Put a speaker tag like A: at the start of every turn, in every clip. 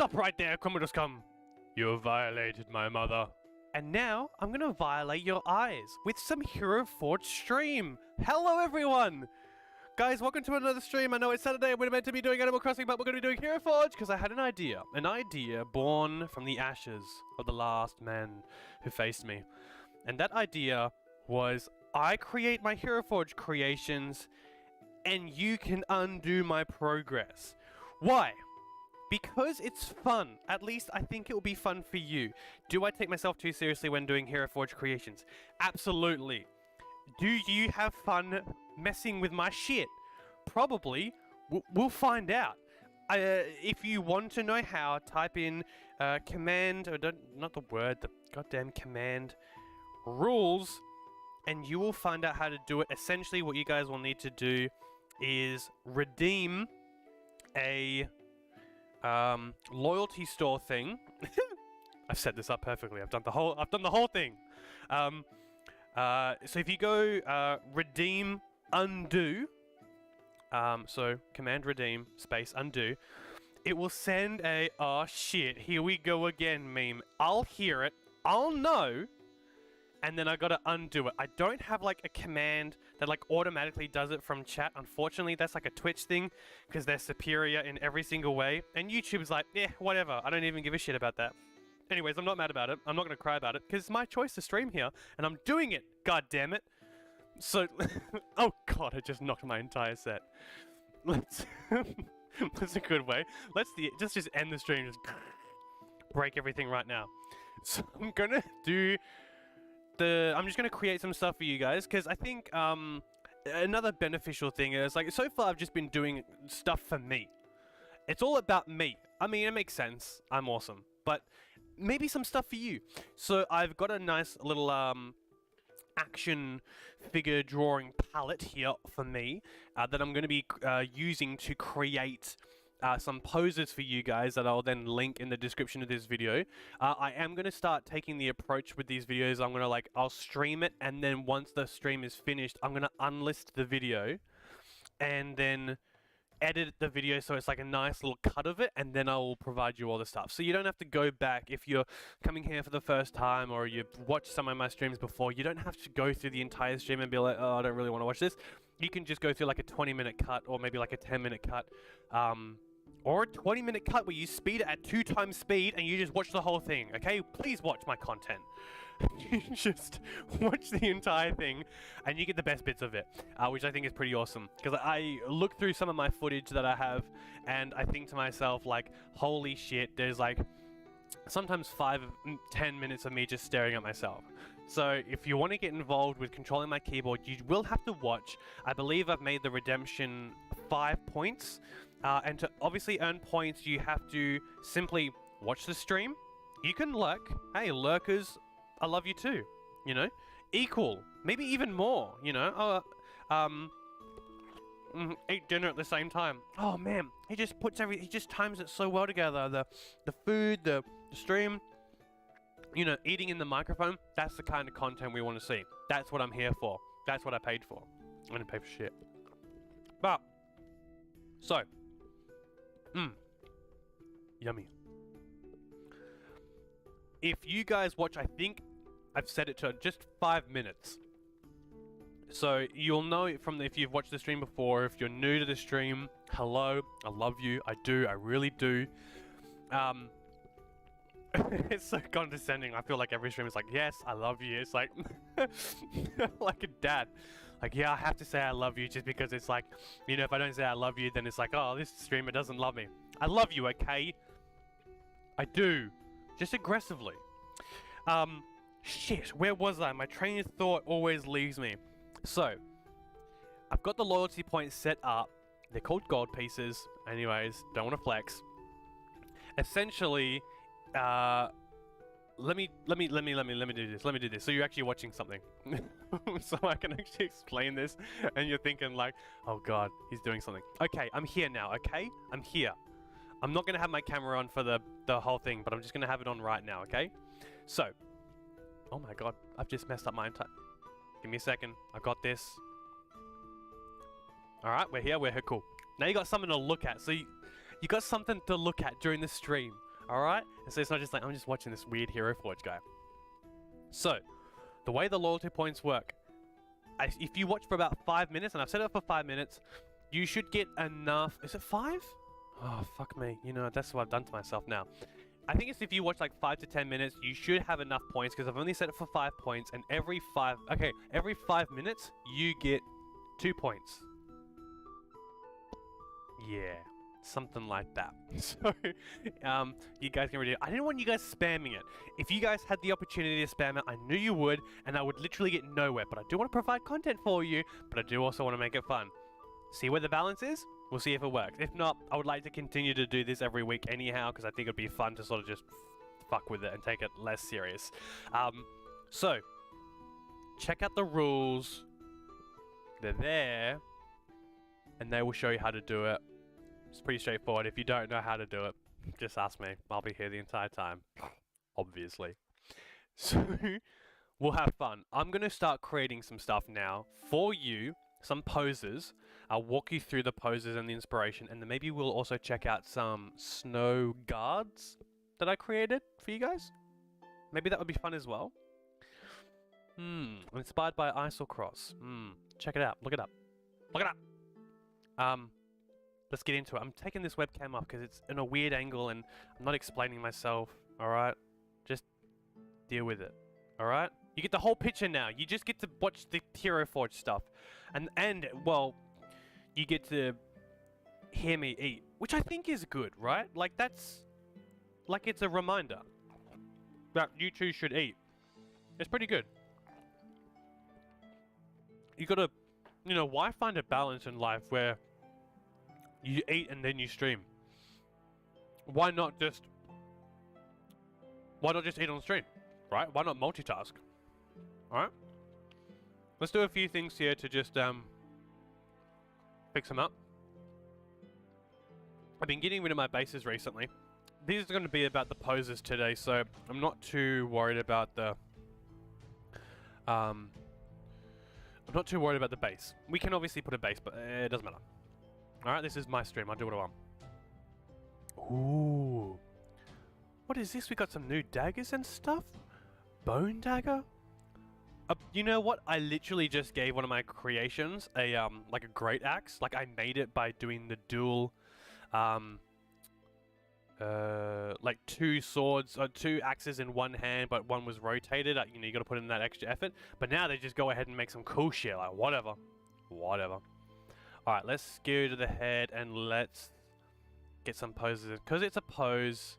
A: Stop right there, Crumble.com. You have violated my mother. And now, I'm gonna violate your eyes with some Hero Forge stream. Hello, everyone! Guys, welcome to another stream. I know it's Saturday and we're meant to be doing Animal Crossing, but we're gonna be doing Hero Forge because I had an idea. An idea born from the ashes of the last man who faced me. And that idea was, I create my Hero Forge creations and you can undo my progress. Why? Because it's fun. At least I think it will be fun for you. Do I take myself too seriously when doing Hero Forge creations? Absolutely. Do you have fun messing with my shit? Probably. We'll find out. If you want to know how, type in command, or not the word, the goddamn command rules, and you will find out how to do it. Essentially, what you guys will need to do is redeem a loyalty store thing. I've set this up perfectly. I've done the whole thing. So if you go redeem undo, so command redeem space undo, it will send a oh shit, here we go again meme. I'll hear it, I'll know, and then I gotta undo it. I don't have like a command that like automatically does it from chat. Unfortunately, that's like a Twitch thing because they're superior in every single way. And YouTube's like, yeah, whatever. I don't even give a shit about that. Anyways, I'm not mad about it. I'm not gonna cry about it because it's my choice to stream here and I'm doing it. God damn it. So, oh god, I just knocked my entire set. Let's, that's a good way. Let's just end the stream. Just break everything right now. So I'm gonna do. I'm just going to create some stuff for you guys, because I think another beneficial thing is, like, so far I've just been doing stuff for me. It's all about me. I mean, it makes sense. I'm awesome. But maybe some stuff for you. So I've got a nice little action figure drawing palette here for me that I'm going to be using to create some poses for you guys that I'll then link in the description of this video. I am going to start taking the approach with these videos. I'm going to I'll stream it, and then once the stream is finished, I'm going to unlist the video and then edit the video so it's like a nice little cut of it, and then I will provide you all the stuff. So you don't have to go back if you're coming here for the first time or you've watched some of my streams before. You don't have to go through the entire stream and be like, oh, I don't really want to watch this. You can just go through like a 20-minute cut or maybe like a 10-minute cut. Or a 20-minute cut where you speed it at 2 times speed and you just watch the whole thing, okay? Please watch my content. You just watch the entire thing and you get the best bits of it, which I think is pretty awesome. Because I look through some of my footage that I have and I think to myself, like, holy shit, there's like sometimes 5-10 minutes of me just staring at myself. So if you want to get involved with controlling my keyboard, you will have to watch. I believe I've made the redemption 5 points. And to obviously earn points, you have to simply watch the stream. You can lurk. Hey, lurkers, I love you too. You know? Equal. Maybe even more, you know? Eat dinner at the same time. Oh man, he just times it so well together. The food, the stream, you know, eating in the microphone. That's the kind of content we want to see. That's what I'm here for. That's what I paid for. I didn't pay for shit. But, so, yummy. If you guys watch, I think I've set it to just 5 minutes. So you'll know it from if you've watched the stream before. If you're new to the stream, hello, I love you. I do, I really do. It's so condescending. I feel like every stream is like, yes, I love you. It's like, like a dad. Like, yeah, I have to say I love you just because it's like, you know, if I don't say I love you, then it's like, oh, this streamer doesn't love me. I love you, okay? I do. Just aggressively. Shit, where was I? My train of thought always leaves me. So, I've got the loyalty points set up. They're called gold pieces. Anyways, don't want to flex. Essentially, let me do this. Let me do this. So you're actually watching something. So I can actually explain this and you're thinking like, oh god, he's doing something. Okay, I'm here now, okay? I'm here. I'm not going to have my camera on for the whole thing, but I'm just going to have it on right now, okay? So, oh my god, I've just messed up my entire... Give me a second. I got this. Alright, we're here, cool. Now you got something to look at. So you got something to look at during the stream. Alright? And so it's not just like, I'm just watching this weird Hero Forge guy. So, the way the loyalty points work, if you watch for about 5 minutes, and I've set it up for 5 minutes, you should get enough. Is it 5? Oh, fuck me. You know, that's what I've done to myself now. I think it's if you watch like 5 to 10 minutes, you should have enough points, because I've only set it for 5 points, and every 5 minutes, you get 2 points. Yeah, something like that. So, you guys can ready. I didn't want you guys spamming it. If you guys had the opportunity to spam it, I knew you would, and I would literally get nowhere. But I do want to provide content for you, but I do also want to make it fun. See where the balance is? We'll see if it works. If not, I would like to continue to do this every week anyhow, because I think it'd be fun to sort of just fuck with it and take it less serious. So, check out the rules. They're there, and they will show you how to do it. It's pretty straightforward. If you don't know how to do it, just ask me. I'll be here the entire time, obviously. So, we'll have fun. I'm going to start creating some stuff now for you, some poses. I'll walk you through the poses and the inspiration, and then maybe we'll also check out some snow guards that I created for you guys. Maybe that would be fun as well. Inspired by Isocross. Check it out. Look it up. Look it up. Let's get into it. I'm taking this webcam off because it's in a weird angle and I'm not explaining myself. Alright? Just deal with it. Alright? You get the whole picture now. You just get to watch the Hero Forge stuff. And well, you get to hear me eat, which I think is good, right? Like, that's... like, it's a reminder that you two should eat. It's pretty good. You gotta... you know, why find a balance in life where you eat and then you stream? Why not just eat on stream, right? Why not multitask? Alright? Let's do a few things here to just, fix them up. I've been getting rid of my bases recently. These are going to be about the poses today, so I'm not too worried about the... I'm not too worried about the base. We can obviously put a base, but it doesn't matter. Alright, this is my stream. I'll do what I want. Ooh. What is this? We got some new daggers and stuff? Bone dagger? You know what? I literally just gave one of my creations a, like a great axe. Like, I made it by doing the dual, like 2 swords, or 2 axes in one hand, but one was rotated. You know, you gotta put in that extra effort. But now they just go ahead and make some cool shit. Like, whatever. Whatever. Alright, let's skew to the head and let's get some poses. Because it's a pose,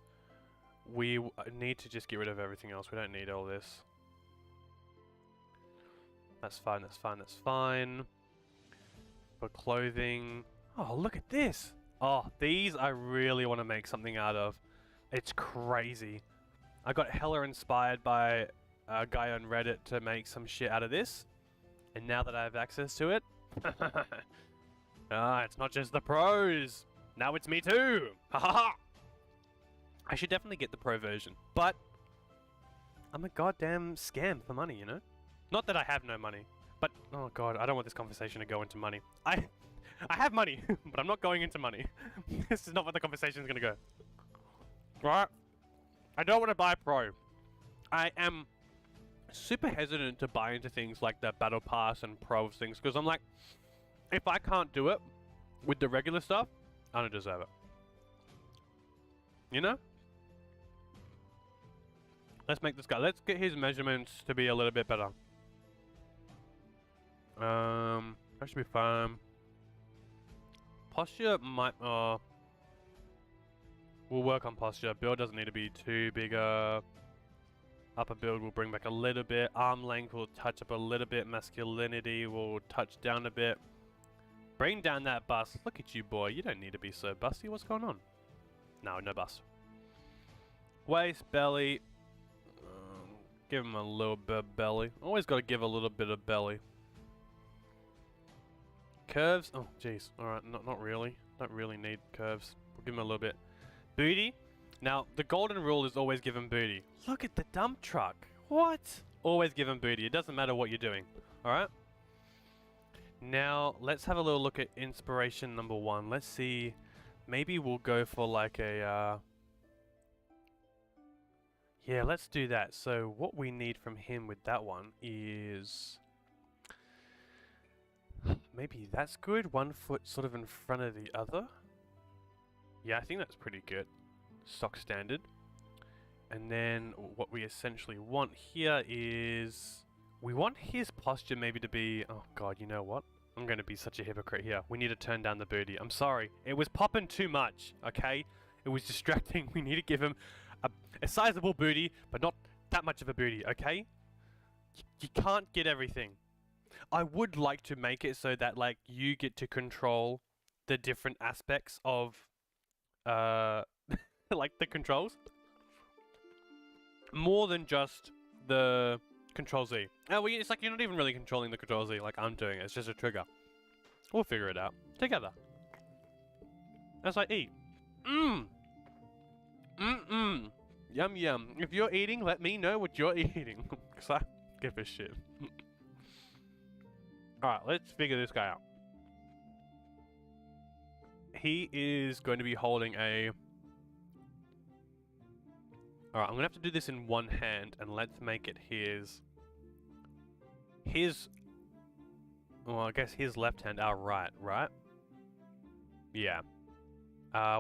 A: we need to just get rid of everything else. We don't need all this. That's fine, that's fine, that's fine. For clothing... oh, look at this! Oh, these I really want to make something out of. It's crazy. I got hella inspired by a guy on Reddit to make some shit out of this. And now that I have access to it... it's not just the pros! Now it's me too! Ha ha ha! I should definitely get the pro version, but... I'm a goddamn scam for money, you know? Not that I have no money, but... oh god, I don't want this conversation to go into money. I have money, but I'm not going into money. This is not what the conversation is going to go. Right? I don't want to buy pro. I am super hesitant to buy into things like the Battle Pass and pro things, because I'm like, if I can't do it with the regular stuff, I don't deserve it. You know? Let's make this guy. Let's get his measurements to be a little bit better. That should be fine. Posture might, we'll work on posture. Build doesn't need to be too big. Upper build will bring back a little bit. Arm length will touch up a little bit. Masculinity will touch down a bit. Bring down that bust. Look at you, boy. You don't need to be so busty. What's going on? No, no bust. Waist, belly. Give him a little bit of belly. Always got to give a little bit of belly. Curves. Oh, jeez. Alright, not really. Don't really need curves. We'll give him a little bit. Booty. Now, the golden rule is always give him booty. Look at the dump truck. What? Always give him booty. It doesn't matter what you're doing. Alright? Now, let's have a little look at inspiration number 1. Let's see. Maybe we'll go for like a, Yeah, let's do that. So what we need from him with that one is maybe that's good. 1 foot sort of in front of the other. Yeah, I think that's pretty good. Stock standard. And then what we essentially want here is we want his posture maybe to be, oh god, you know what? I'm going to be such a hypocrite here. We need to turn down the booty. I'm sorry. It was popping too much, okay? It was distracting. We need to give him a sizable booty, but not that much of a booty, okay? You can't get everything. I would like to make it so that, like, you get to control the different aspects of, like, the controls. More than just the Control Z. Well, it's like you're not even really controlling the Control Z like I'm doing it. It's just a trigger. We'll figure it out. Together. As I eat. Mmm. Mmm. Yum yum. If you're eating, let me know what you're eating. Because I give a shit. Alright, let's figure this guy out. He is going to be holding a... Alright, I'm going to have to do this in one hand, and let's make it his... Well, I guess his left hand, our right, right? Yeah.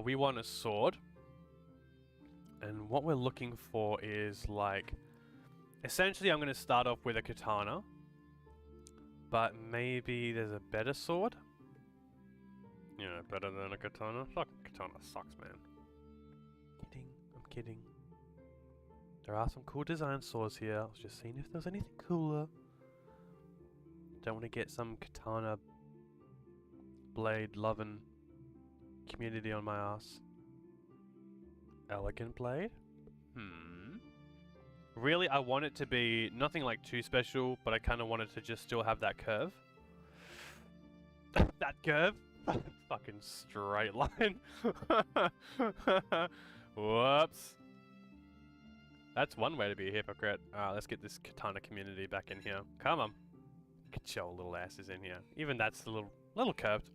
A: We want a sword. And what we're looking for is, like... Essentially, I'm going to start off with a katana. But maybe there's a better sword? Yeah, better than a katana. Fuck, katana sucks, man. Kidding. I'm kidding. There are some cool design swords here. I was just seeing if there's anything cooler. Don't want to get some katana blade loving community on my ass. Elegant blade? Really, I want it to be nothing like too special, but I kind of want it to just still have that curve. That curve? Fucking straight line. Whoops. That's one way to be a hypocrite. Let's get this katana community back in here. Come on. Get your little asses in here. Even that's a little curved.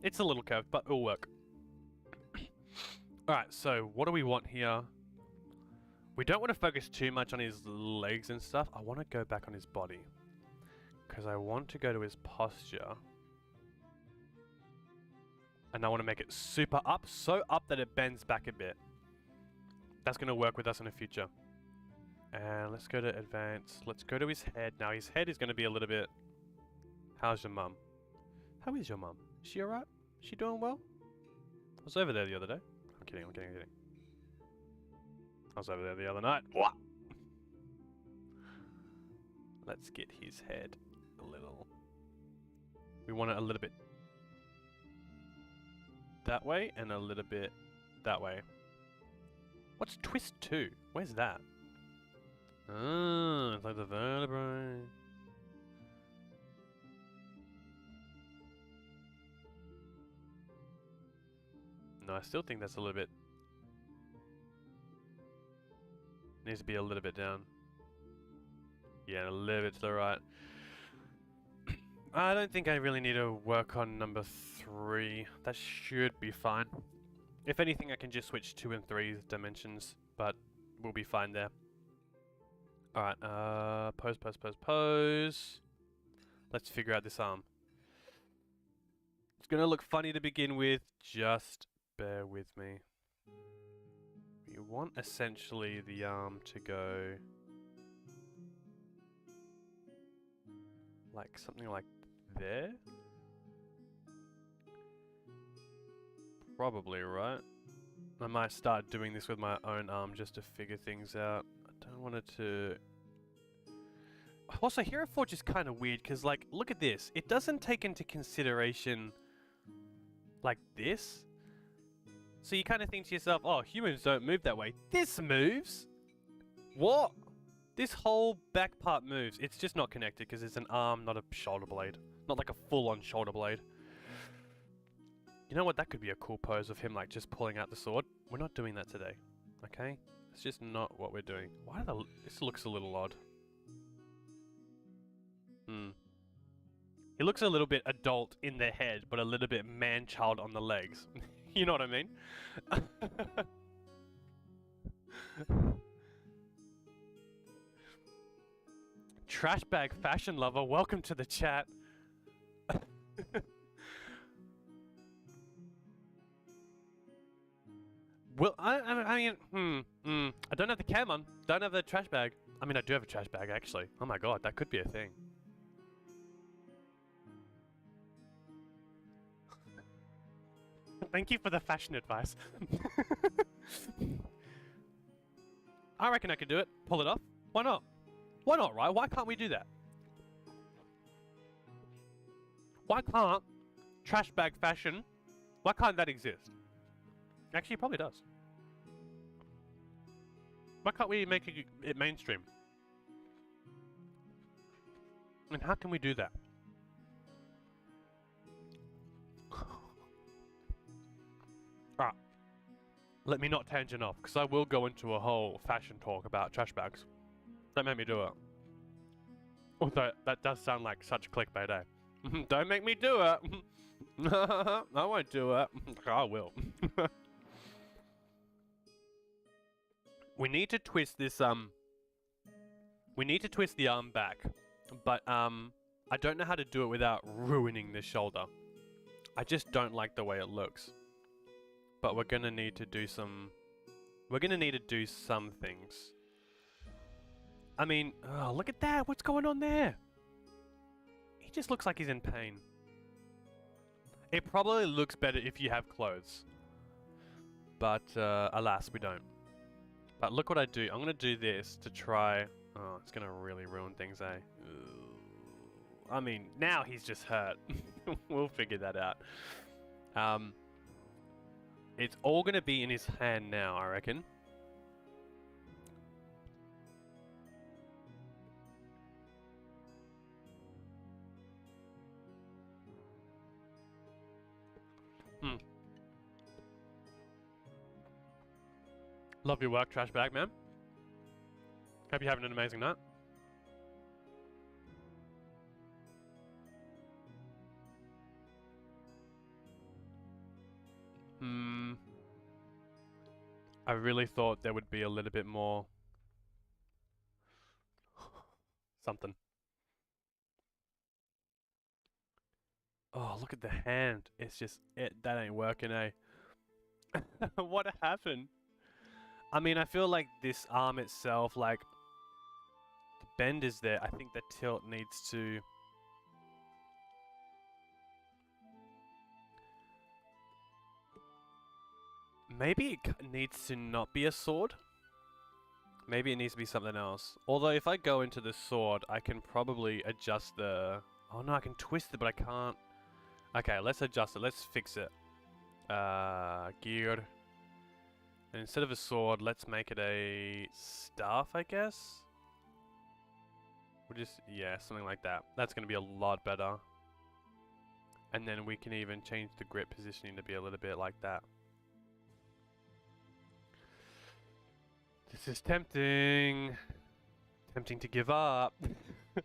A: It's a little curved, but it'll work. Alright, so what do we want here? We don't want to focus too much on his legs and stuff. I want to go back on his body. Because I want to go to his posture. And I want to make it super up. So up that it bends back a bit. That's going to work with us in the future. And let's go to advance. Let's go to his head. Now his head is going to be a little bit... How's your mum? How is your mum? Is she alright? Is she doing well? I was over there the other day. I'm kidding, I'm kidding, I'm kidding. I was over there the other night. What? Let's get his head a little... We want it a little bit that way and a little bit that way. What's twist 2? Where's that? Ah, it's like the vertebrae. No, I still think that's a little bit... Needs to be a little bit down. Yeah, a little bit to the right. I don't think I really need to work on number 3. That should be fine. If anything, I can just switch 2 and 3 dimensions, but we'll be fine there. Alright, pose, pose, pose, pose. Let's figure out this arm. It's gonna look funny to begin with, just bear with me. You want essentially the arm to go like something like there? Probably, right? I might start doing this with my own arm just to figure things out. I don't want it to... Also, Hero Forge is kind of weird because, like, look at this. It doesn't take into consideration like this. So you kind of think to yourself, oh, humans don't move that way. This moves! What? This whole back part moves. It's just not connected because it's an arm, not a shoulder blade. Not like a full-on shoulder blade. You know what? That could be a cool pose of him, like, just pulling out the sword. We're not doing that today. Okay? It's just not what we're doing. Why the... This looks a little odd. He looks a little bit adult in the head, but a little bit man-child on the legs. You know what I mean? trash bag fashion lover, welcome to the chat. Well, I mean, I don't have the cam on. Don't have the trash bag. I mean, I do have a trash bag, actually. Oh my god, that could be a thing. Thank you for the fashion advice. I reckon I could do it. Pull it off. Why not? Why not, right? Why can't we do that? Why can't trash bag fashion, why can't that exist? Actually, it probably does. Why can't we make it mainstream? And how can we do that? Alright. Let me not tangent off, because I will go into a whole fashion talk about trash bags. Don't make me do it. Although, that does sound like such clickbait, eh? Don't make me do it! I won't do it. I will. We need to twist this, we need to twist the arm back. But, I don't know how to do it without ruining the shoulder. I just don't like the way it looks. But we're gonna need to do some... We're gonna need to do some things. I mean, oh, look at that! What's going on there? He just looks like he's in pain. It probably looks better if you have clothes. But, alas, we don't. But look what I do. I'm gonna do this to try... Oh, it's gonna really ruin things, eh? I mean, now he's just hurt. We'll figure that out. It's all gonna be in his hand now, I reckon. Love your work, trash bag man. Hope you're having an amazing night. I really thought there would be a little bit more... something. Oh, look at the hand. It's just... that ain't working, eh? What happened? I mean, I feel like this arm itself, like... The bend is there. I think the tilt needs to... Maybe it needs to not be a sword. Maybe it needs to be something else. Although if I go into the sword, I can probably adjust the... Oh no, I can twist it, but I can't... Okay, let's adjust it. Let's fix it. Gear. And instead of a sword, let's make it a staff, I guess? We'll just... Yeah, something like that. That's going to be a lot better. And then we can even change the grip positioning to be a little bit like that. This is tempting. Tempting to give up. I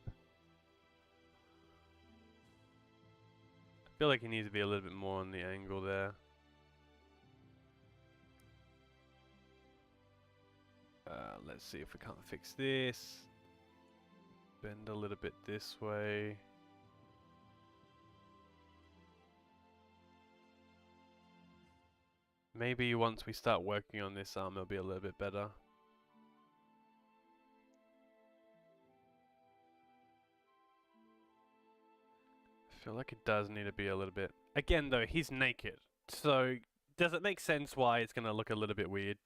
A: feel like he needs to be a little bit more on the angle there. Let's see if we can't fix this. Bend a little bit this way. Maybe once we start working on this arm, it'll be a little bit better. I feel like it does need to be a little bit... Again though, he's naked. So, does it make sense why it's going to look a little bit weird?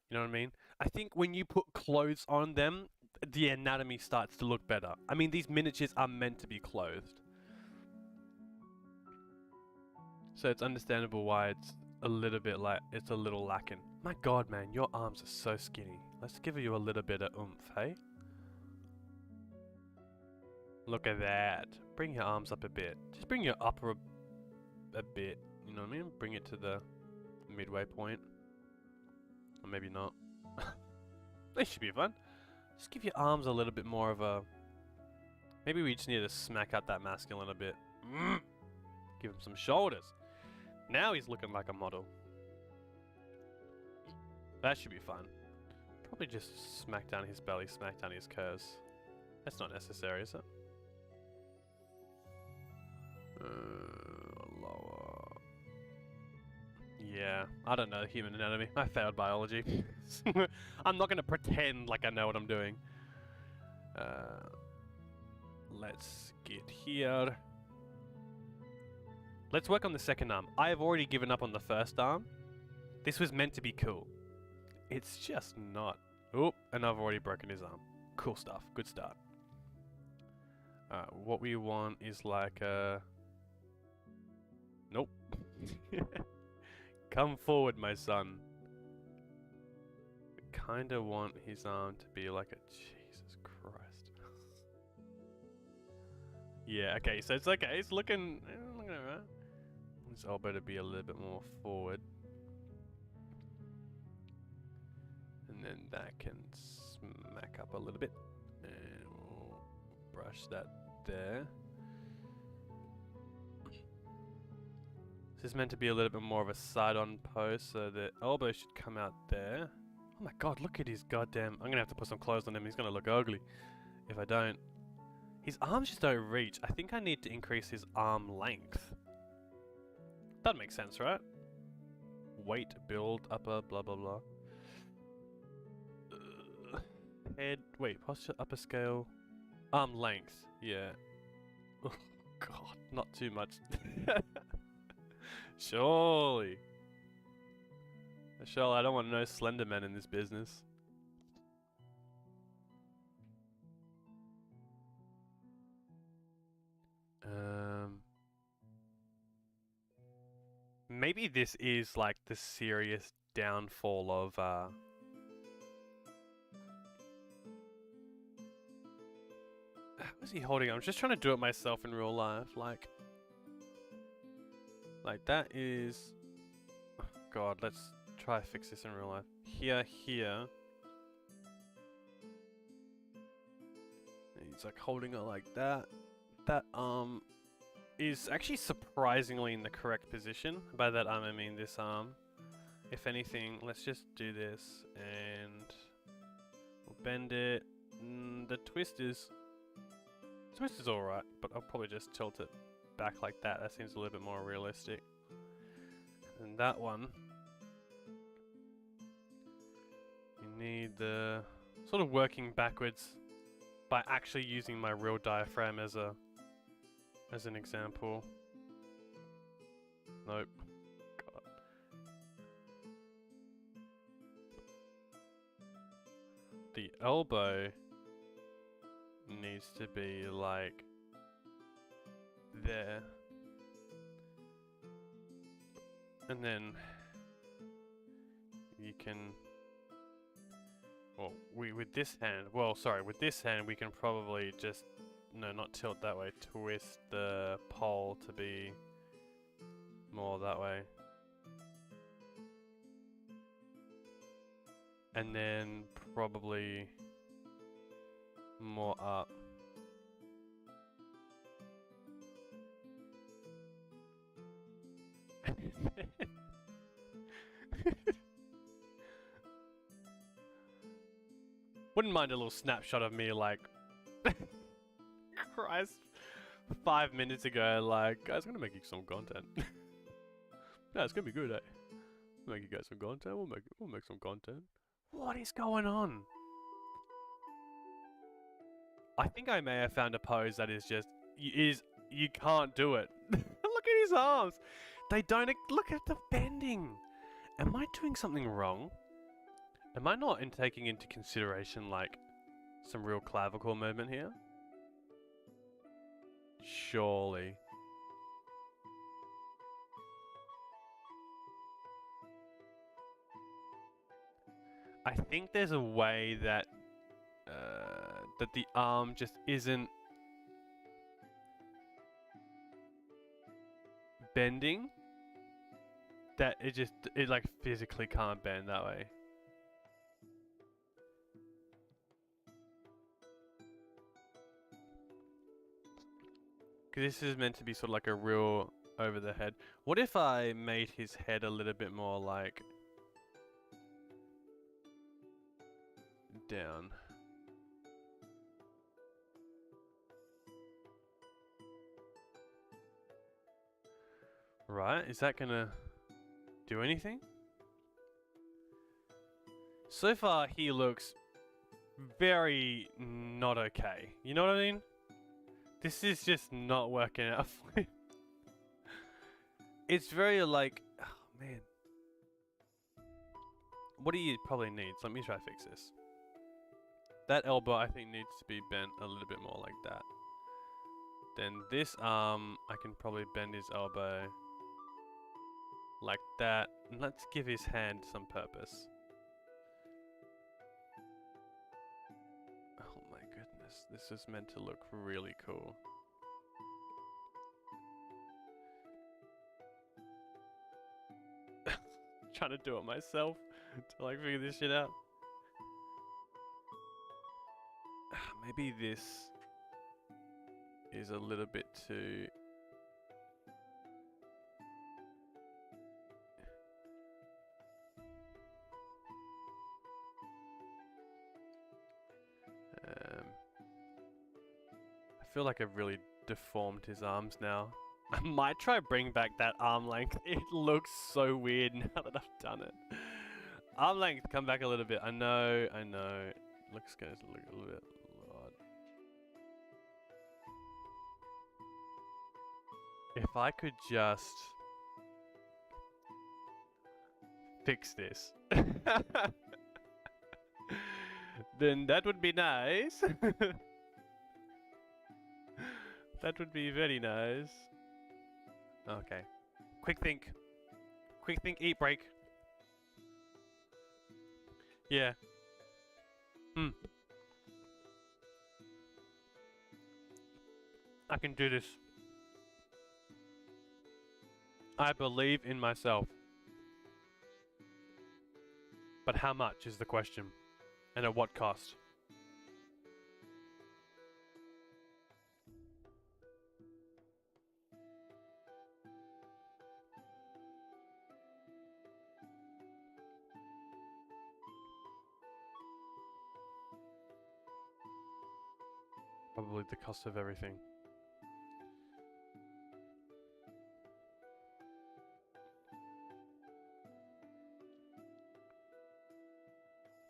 A: You know what I mean? I think when you put clothes on them, the anatomy starts to look better. I mean, these miniatures are meant to be clothed. So it's understandable why it's a little bit like... It's a little lacking. My god, man, your arms are so skinny. Let's give you a little bit of oomph, hey? Look at that. Bring your arms up a bit. Just bring your upper a bit. You know what I mean? Bring it to the midway point. Or maybe not. This should be fun. Just give your arms a little bit more of a... Maybe we just need to smack out that masculine a bit. Give him some shoulders. Now he's looking like a model. That should be fun. Probably just smack down his belly, smack down his curves. That's not necessary, is it? Lower. Yeah, I don't know human anatomy. I failed biology. I'm not gonna pretend like I know what I'm doing. Let's get here. Let's work on the second arm. I have already given up on the first arm. This was meant to be cool. It's just not. Oh, and I've already broken his arm. Cool stuff. Good start. What we want is like a... Nope. Come forward, my son. Kinda want his arm to be like a... Jesus Christ. Yeah, okay, so it's okay. It's looking alright. His elbow to be a little bit more forward. And then that can smack up a little bit. And we'll brush that there. This is meant to be a little bit more of a side-on pose, so the elbow should come out there. Oh my god, look at his goddamn... I'm gonna have to put some clothes on him. He's gonna look ugly if I don't. His arms just don't reach. I think I need to increase his arm length. That makes sense, right? Weight, build, upper, blah blah blah. Head, wait, posture, upper scale, arm length, yeah. Oh god, not too much. Surely. Surely, I don't want no slender men in this business. Maybe this is like the serious downfall of how is he holding it? I'm just trying to do it myself in real life, like that is... Oh god, let's try to fix this in real life. Here. He's like holding it like that. That arm is actually surprisingly in the correct position. By that arm I mean this arm. If anything, let's just do this and we'll bend it. The twist is alright, but I'll probably just tilt it back like that. That seems a little bit more realistic. And that one, you need the sort of working backwards by actually using my real diaphragm as an example. Nope. God. The elbow needs to be like there. And then you can, well, with this hand we can probably just, no, not tilt that way, twist the pole to be more that way. And then probably more up. Wouldn't mind a little snapshot of me like Christ 5 minutes ago, like, guys, I'm gonna make you some content. No, it's gonna be good, eh? We'll make you guys some content, we'll make some content. What is going on? I think I may have found a pose that is just, you can't do it. Look at his arms. They don't, look at the bending. Am I doing something wrong? Am I not taking into consideration, like, some real clavicle movement here? Surely. I think there's a way that that the arm just isn't bending. That it like physically can't bend that way. This is meant to be sort of like a real over the head. What if I made his head a little bit more like down? Right, is that gonna do anything? So far, he looks very not okay. You know what I mean? This is just not working out for him. It's very like, oh man. What do you probably need? Let me try to fix this. That elbow I think needs to be bent a little bit more like that. Then this arm, I can probably bend his elbow like that. And let's give his hand some purpose. Oh my goodness, this is meant to look really cool. Trying to do it myself to like figure this shit out. Maybe this is a little bit too... I feel like I've really deformed his arms now. I might try bring back that arm length. It looks so weird now that I've done it. Arm length, come back a little bit. I know. Looks gonna look a little bit odd. If I could just fix this, then that would be nice. That would be very nice. Okay. Quick think. Quick think, eat break. Yeah. I can do this. I believe in myself. But how much is the question? And at what cost? Probably the cost of everything.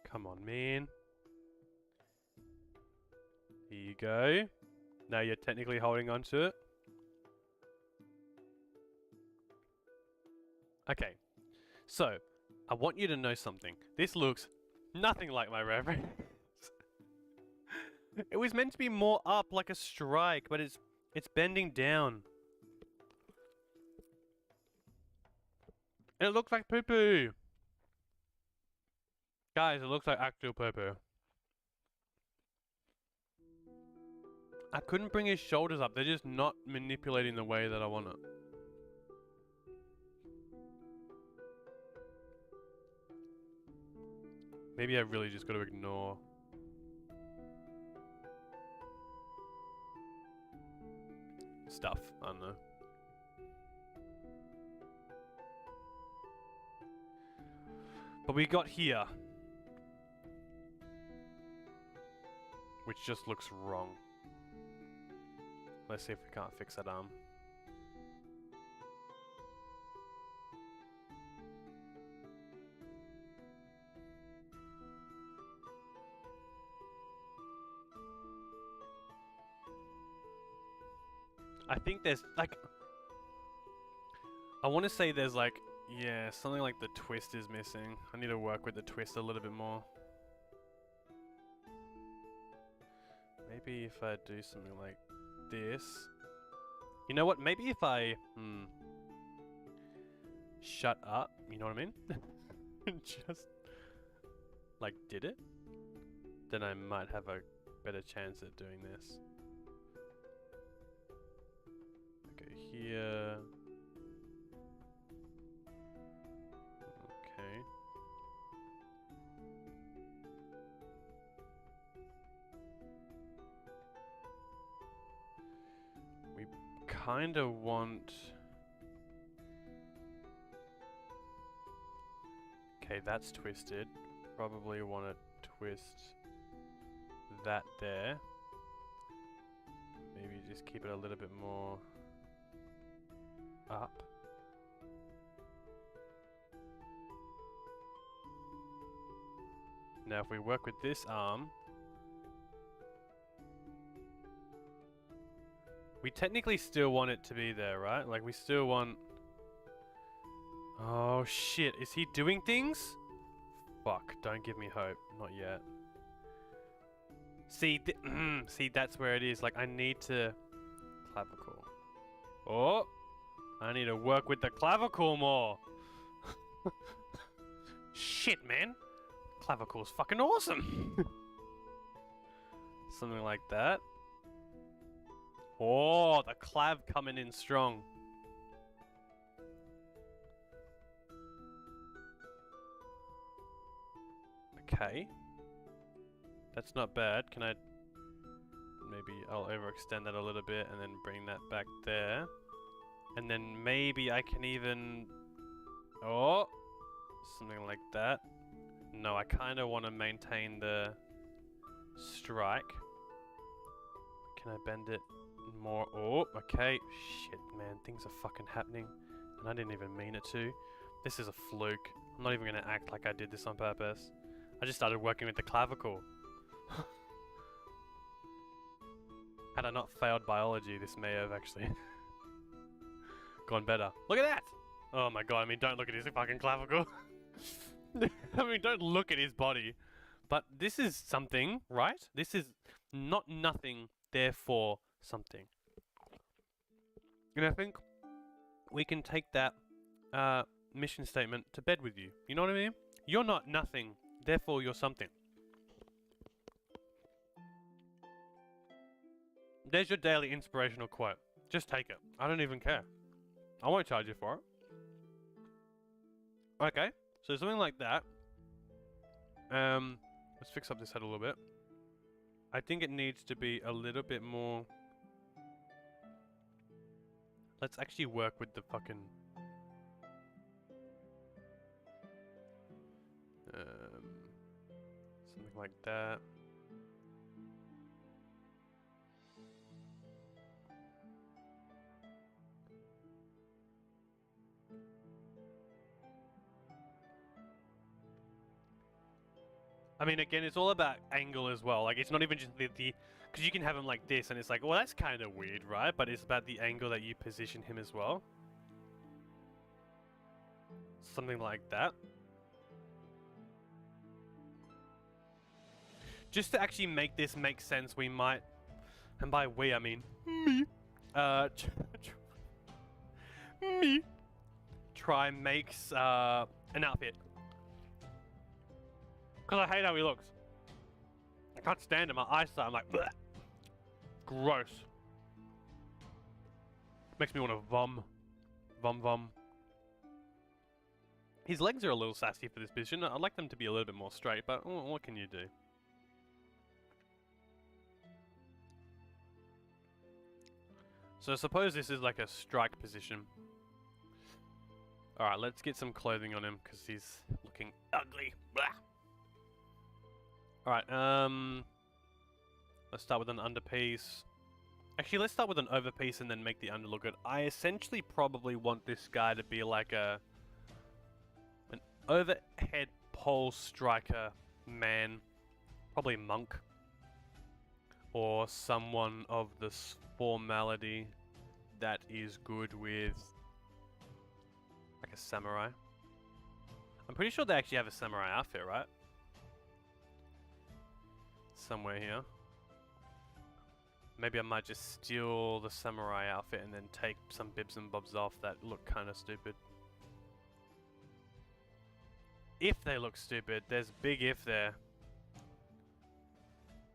A: Come on, man. Here you go. Now you're technically holding on to it. Okay. So, I want you to know something. This looks nothing like my reference. It was meant to be more up like a strike, but it's bending down. And it looks like poo-poo. Guys, it looks like actual poo-poo. I couldn't bring his shoulders up. They're just not manipulating the way that I want it. Maybe I really just got to ignore. Stuff. I don't know. But we got here. Which just looks wrong. Let's see if we can't fix that arm. I think there's like... I want to say there's like... Yeah, something like the twist is missing. I need to work with the twist a little bit more. Maybe if I do something like this. You know what? Maybe if I... shut up. You know what I mean? Just... like did it. Then I might have a better chance at doing this. Okay, here... Okay. We kind of want... Okay, that's twisted. Probably want to twist that there. Maybe just keep it a little bit more up. Now if we work with this arm... We technically still want it to be there, right? Like, we still want... Oh, shit. Is he doing things? Fuck. Don't give me hope. Not yet. See, see, that's where it is. Like, I need to... Clavicle. Oh! I need to work with the clavicle more. Shit, man. Clavicle's fucking awesome. Something like that. Oh, the clav coming in strong. Okay. That's not bad. Can I... Maybe I'll overextend that a little bit and then bring that back there. And then maybe I can even... Oh! Something like that. No, I kind of want to maintain the strike. Can I bend it more? Oh, okay. Shit, man. Things are fucking happening. And I didn't even mean it to. This is a fluke. I'm not even going to act like I did this on purpose. I just started working with the clavicle. Had I not failed biology, this may have actually gone better. Look at that! Oh my god, I mean, don't look at his fucking clavicle. I mean, don't look at his body. But this is something, right? This is not nothing, therefore something. And I think we can take that mission statement to bed with you. You know what I mean? You're not nothing, therefore you're something. There's your daily inspirational quote. Just take it. I don't even care. I won't charge you for it. Okay, so something like that. Let's fix up this head a little bit. I think it needs to be a little bit more... Let's actually work with the fucking... something like that. I mean, again, it's all about angle as well. Like, it's not even just the because you can have him like this, and it's like, well, that's kind of weird, right? But it's about the angle that you position him as well. Something like that. Just to actually make this make sense, we might, and by we, I mean me, me, try makes an outfit. Because I hate how he looks. I can't stand him. My eyesight, I'm like, bleh. Gross. Makes me want to vom. Vom vom. His legs are a little sassy for this position. I'd like them to be a little bit more straight, but what can you do? So I suppose this is like a strike position. Alright, let's get some clothing on him, because he's looking ugly. Blah. Alright, let's start with an underpiece. Actually, let's start with an overpiece and then make the under look good. I essentially probably want this guy to be like an overhead pole striker man. Probably monk. Or someone of this formality that is good with like a samurai. I'm pretty sure they actually have a samurai outfit, right? Somewhere here. Maybe I might just steal the samurai outfit and then take some bibs and bobs off that look kind of stupid. If they look stupid, there's a big if there.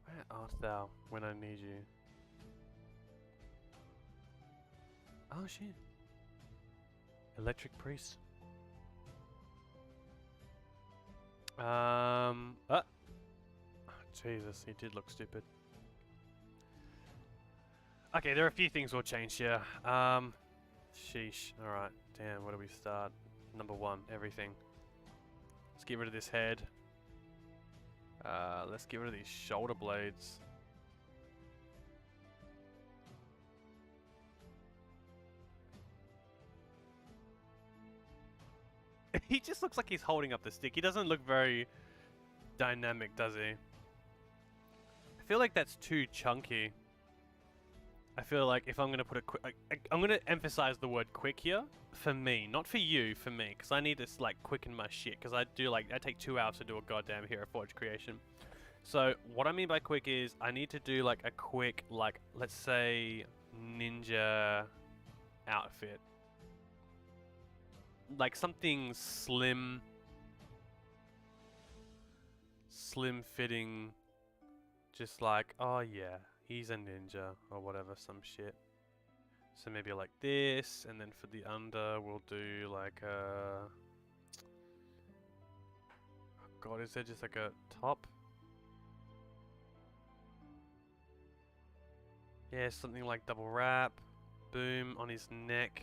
A: Where art thou when I need you? Oh shit. Electric priest. Jesus, he did look stupid. Okay, there are a few things we'll change here. Sheesh. Alright, damn, where do we start? Number one, everything. Let's get rid of this head. Let's get rid of these shoulder blades. He just looks like he's holding up the stick. He doesn't look very dynamic, does he? I feel like that's too chunky. I feel like if I'm gonna put a quick, I'm gonna emphasize the word quick here for me, not for you, for me, because I need to like quicken my shit. Because I take 2 hours to do a goddamn Hero Forge creation. So what I mean by quick is I need to do like a quick, like let's say ninja outfit, like something slim fitting, just like, oh yeah, he's a ninja or whatever, some shit. So maybe like this, and then for the under we'll do like a, oh god, is there just like a top? Yeah, something like double wrap, boom, on his neck.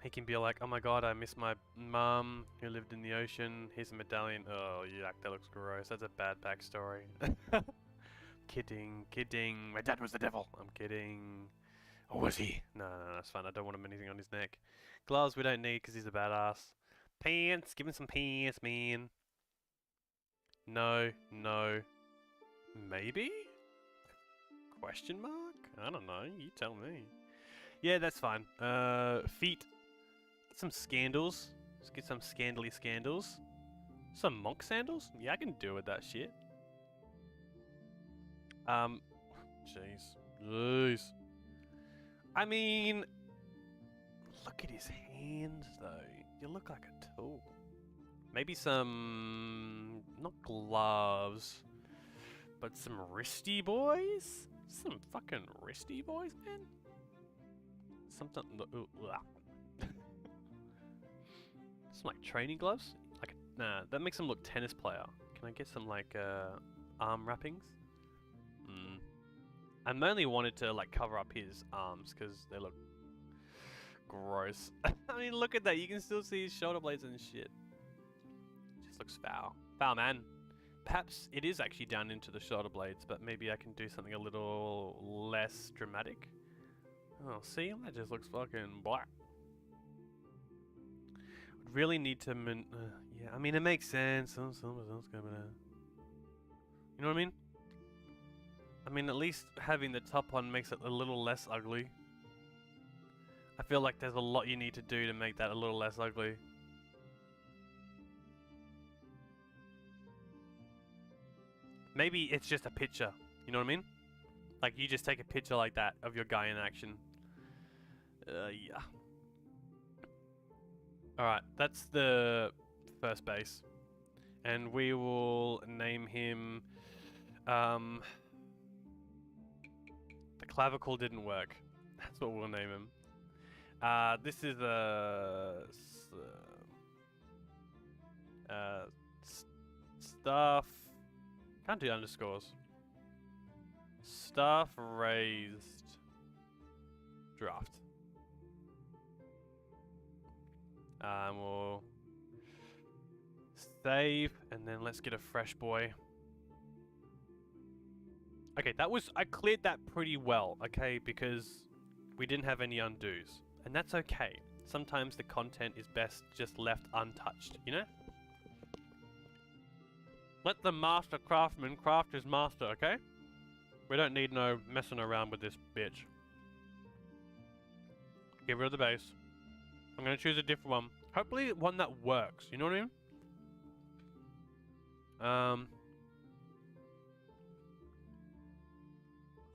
A: He can be like, oh my god, I miss my mum who lived in the ocean. Here's a medallion. Oh, yuck, that looks gross. That's a bad backstory. Kidding. My dad was the devil. I'm kidding. Or was he? No, that's fine. I don't want him anything on his neck. Gloves we don't need because he's a badass. Pants, give him some pants, man. No. Maybe? Question mark? I don't know. You tell me. Yeah, that's fine. Feet. Get some scandals. Let's get some scandally scandals. Some monk sandals? Yeah, I can deal with that shit. Jeez. I mean, look at his hands though. You look like a tool. Maybe some, not gloves, but some wristy boys? Some fucking wristy boys, man? Something, some like training gloves? Like, nah, that makes him look tennis player. Can I get some like, arm wrappings? I mainly wanted to like cover up his arms because they look gross. I mean, look at that. You can still see his shoulder blades and shit. Just looks foul. Foul, man. Perhaps it is actually down into the shoulder blades, but maybe I can do something a little less dramatic. Oh, see? That just looks fucking black. Would really need to... yeah, I mean, it makes sense. You know what I mean? I mean, at least having the top on makes it a little less ugly. I feel like there's a lot you need to do to make that a little less ugly. Maybe it's just a picture, you know what I mean? Like, you just take a picture like that of your guy in action. Yeah. Alright, that's the first base. And we will name him... the clavicle didn't work. That's what we'll name him. This is a... Staff... Can't do underscores. Staff raised draft. We'll save, and then let's get a fresh boy. Okay, I cleared that pretty well, okay, because we didn't have any undos. And that's okay. Sometimes the content is best just left untouched, you know? Let the master craftsman craft his master, okay? We don't need no messing around with this bitch. Get rid of the base. I'm gonna choose a different one. Hopefully one that works, you know what I mean?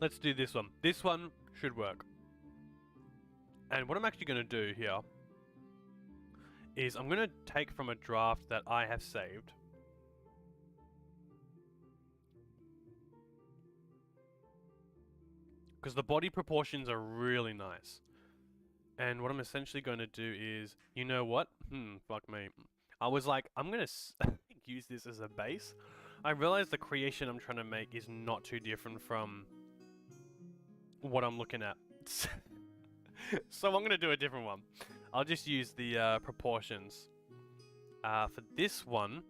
A: Let's do this one. This one should work. And what I'm actually gonna do here is I'm gonna take from a draft that I have saved. Because the body proportions are really nice. And what I'm essentially going to do is, you know what? Fuck me. I was like, I'm going to use this as a base. I realized the creation I'm trying to make is not too different from what I'm looking at. So I'm going to do a different one. I'll just use the proportions. For this one,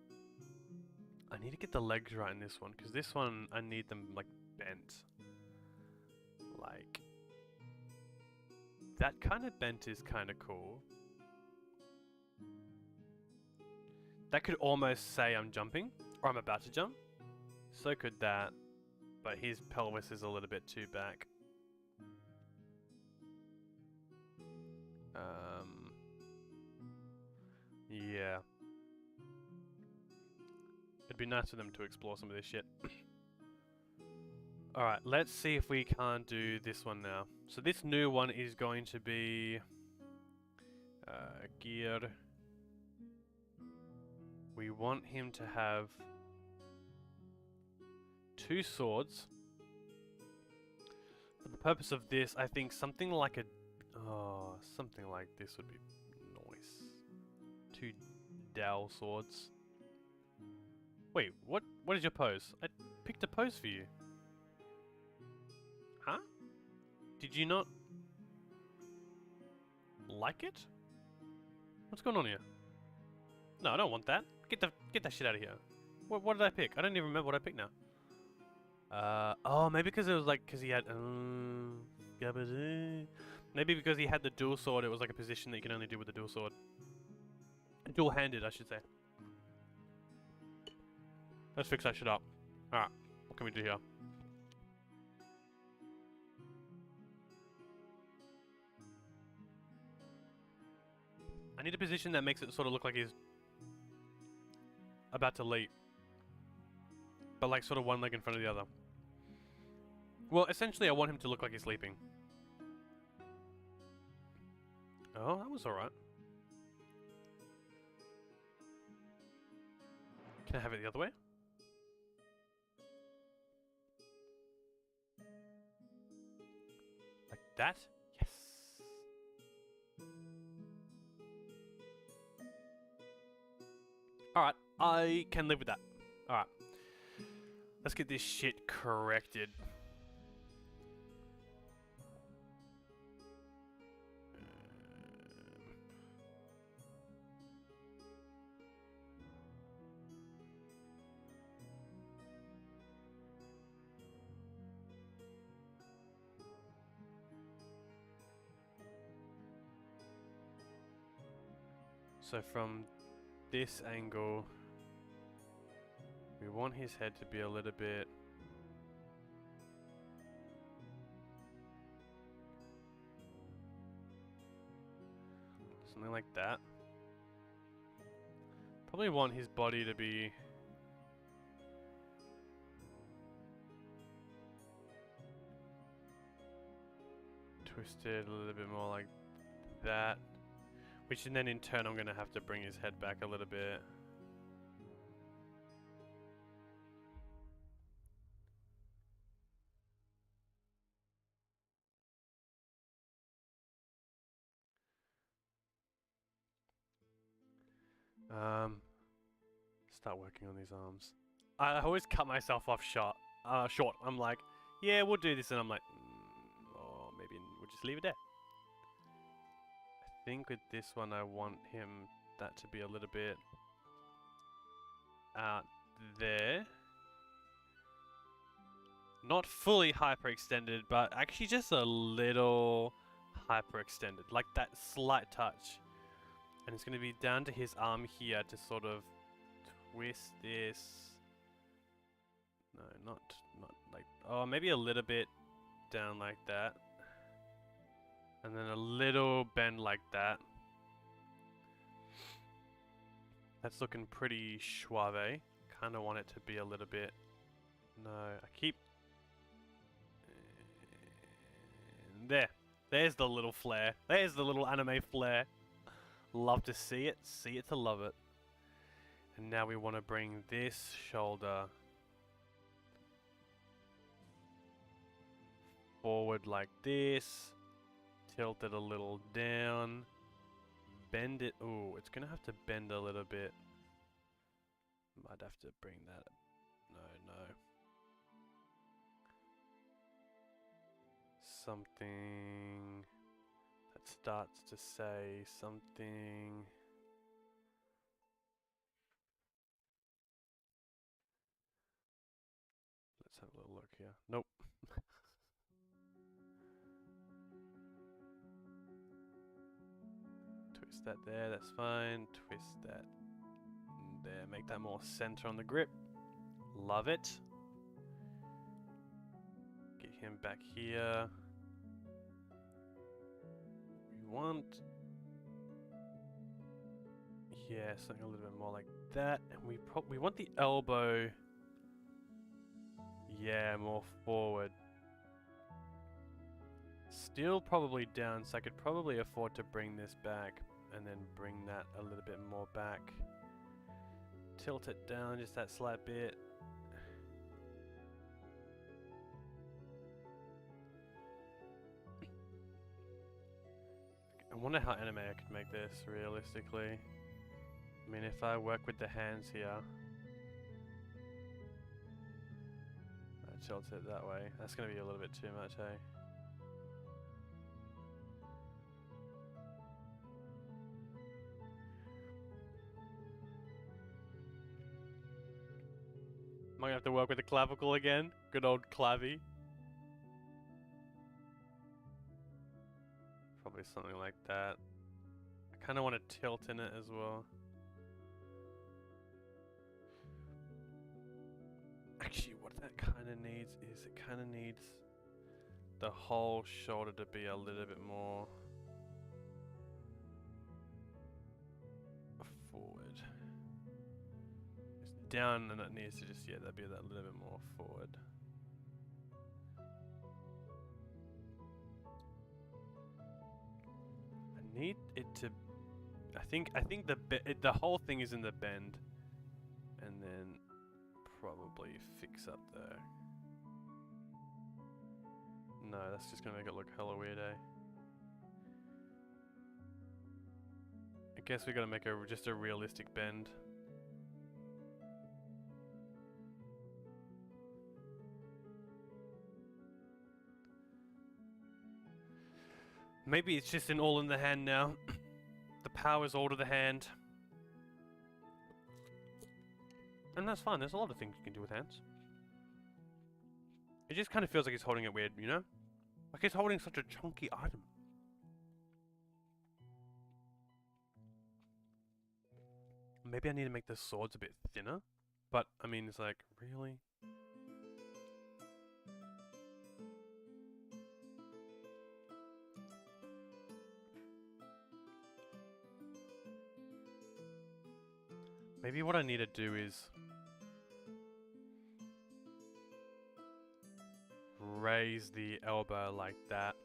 A: I need to get the legs right in this one. Because this one, I need them like bent. Like, that kind of bent is kind of cool. That could almost say I'm jumping. Or I'm about to jump. So could that. But his pelvis is a little bit too back. Yeah. It'd be nice for them to explore some of this shit. Alright, let's see if we can't do this one now. So this new one is going to be... gear. We want him to have 2 swords. For the purpose of this, I think something like a... Oh, something like this would be nice. 2 dowel swords. Wait, what is your pose? I picked a pose for you. Huh? Did you not like it? What's going on here? No, I don't want that. Get that shit out of here. What did I pick? I don't even remember what I picked now. Oh, maybe because it was like, because he had, maybe because he had the dual sword, it was like a position that you can only do with the dual sword. Dual-handed, I should say. Let's fix that shit up. Alright, what can we do here? I need a position that makes it sort of look like he's about to leap. But like sort of one leg in front of the other. Well, essentially I want him to look like he's sleeping. Oh, that was alright. Can I have it the other way? Like that? Yes. Alright, I can live with that. Alright. Let's get this shit corrected. So from this angle, we want his head to be a little bit... something like that. Probably want his body to be... twisted a little bit more like that. Which then in turn I'm going to have to bring his head back a little bit. Start working on these arms. I always cut myself off short. I'm like, yeah, we'll do this, and I'm like, or maybe we'll just leave it there. I think with this one, I want that to be a little bit out there. Not fully hyperextended, but actually just a little hyperextended, like that slight touch. And it's going to be down to his arm here to sort of twist this. No, not like, oh, maybe a little bit down like that. And then a little bend like that. That's looking pretty suave. Kind of want it to be a little bit. No, I keep... There. There's the little flare. There's the little anime flare. Love to see it. See it to love it. And now we want to bring this shoulder forward like this. Tilt it a little down. Bend it. Ooh, it's going to have to bend a little bit. Might have to bring that. No. Something that starts to say something. Let's have a little look here. Nope. Twist that there, that's fine. Twist that there, make that more center on the grip. Love it. Get him back here. We want... yeah, something a little bit more like that. And we want the elbow... yeah, more forward. Still probably down, so I could probably afford to bring this back and then bring that a little bit more back. Tilt it down just that slight bit. I wonder how anime I could make this realistically. I mean, if I work with the hands here, I tilt it that way. That's gonna be a little bit too much, eh? Am I gonna have to work with the clavicle again? Good old clavy. Probably something like that. I kind of want to tilt in it as well. Actually, what that kind of needs is it kind of needs the whole shoulder to be a little bit more forward. It's down and it needs to just, yeah, that'd be that little bit more forward. I need it to, I think the whole thing is in the bend, and then probably fix up there. No, that's just gonna make it look hella weird, eh? I guess we gotta make just a realistic bend. Maybe it's just all in the hand now. The power's all to the hand. And that's fine, there's a lot of things you can do with hands. It just kind of feels like he's holding it weird, you know? Like he's holding such a chunky item. Maybe I need to make the swords a bit thinner. But, I mean, it's like, really? Maybe what I need to do is raise the elbow like that.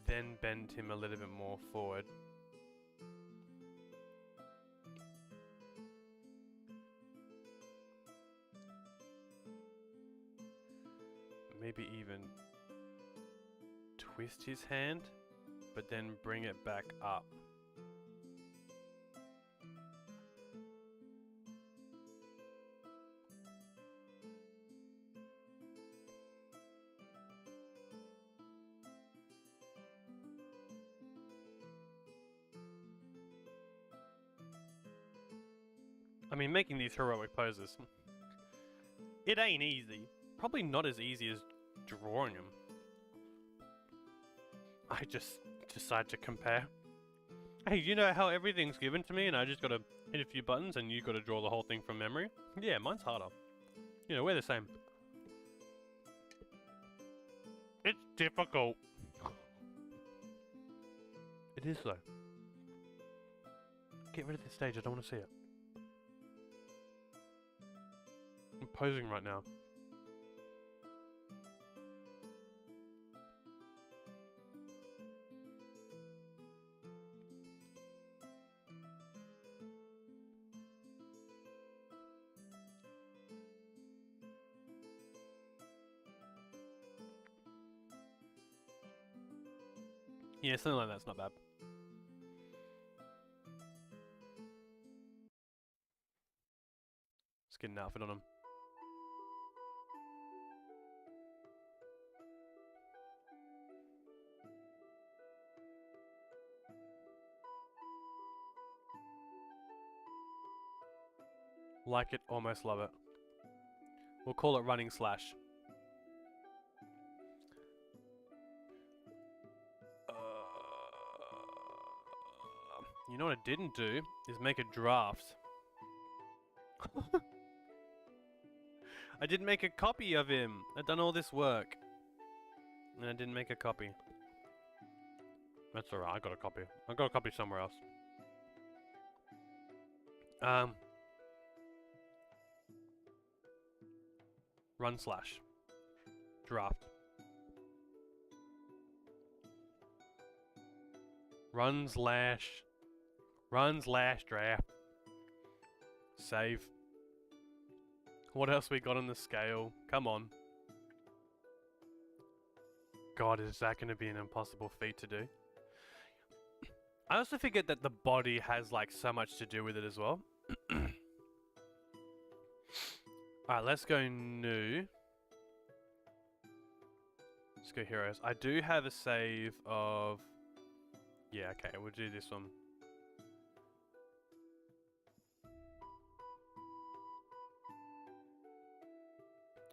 A: Then bend him a little bit more forward. Maybe even twist his hand, but then bring it back up. I mean, making these heroic poses, it ain't easy. Probably not as easy as drawing them. I just decide to compare. Hey, you know how everything's given to me and I just gotta hit a few buttons and you gotta draw the whole thing from memory? Yeah, mine's harder. You know, we're the same. It's difficult. It is though. Get rid of this stage, I don't want to see it. I'm posing right now. Yeah, something like that's not bad. Let's get an outfit on him. Like it, almost love it. We'll call it running slash. You know what I didn't do is make a draft. I didn't make a copy of him. I've done all this work. And I didn't make a copy. That's alright, I got a copy. I got a copy somewhere else. Run slash. Draft. Run slash draft. Save. What else we got on the scale? Come on. God, is that going to be an impossible feat to do? I also figured that the body has like so much to do with it as well. Alright, let's go new. Let's go heroes. I do have a save of... Yeah, okay, we'll do this one.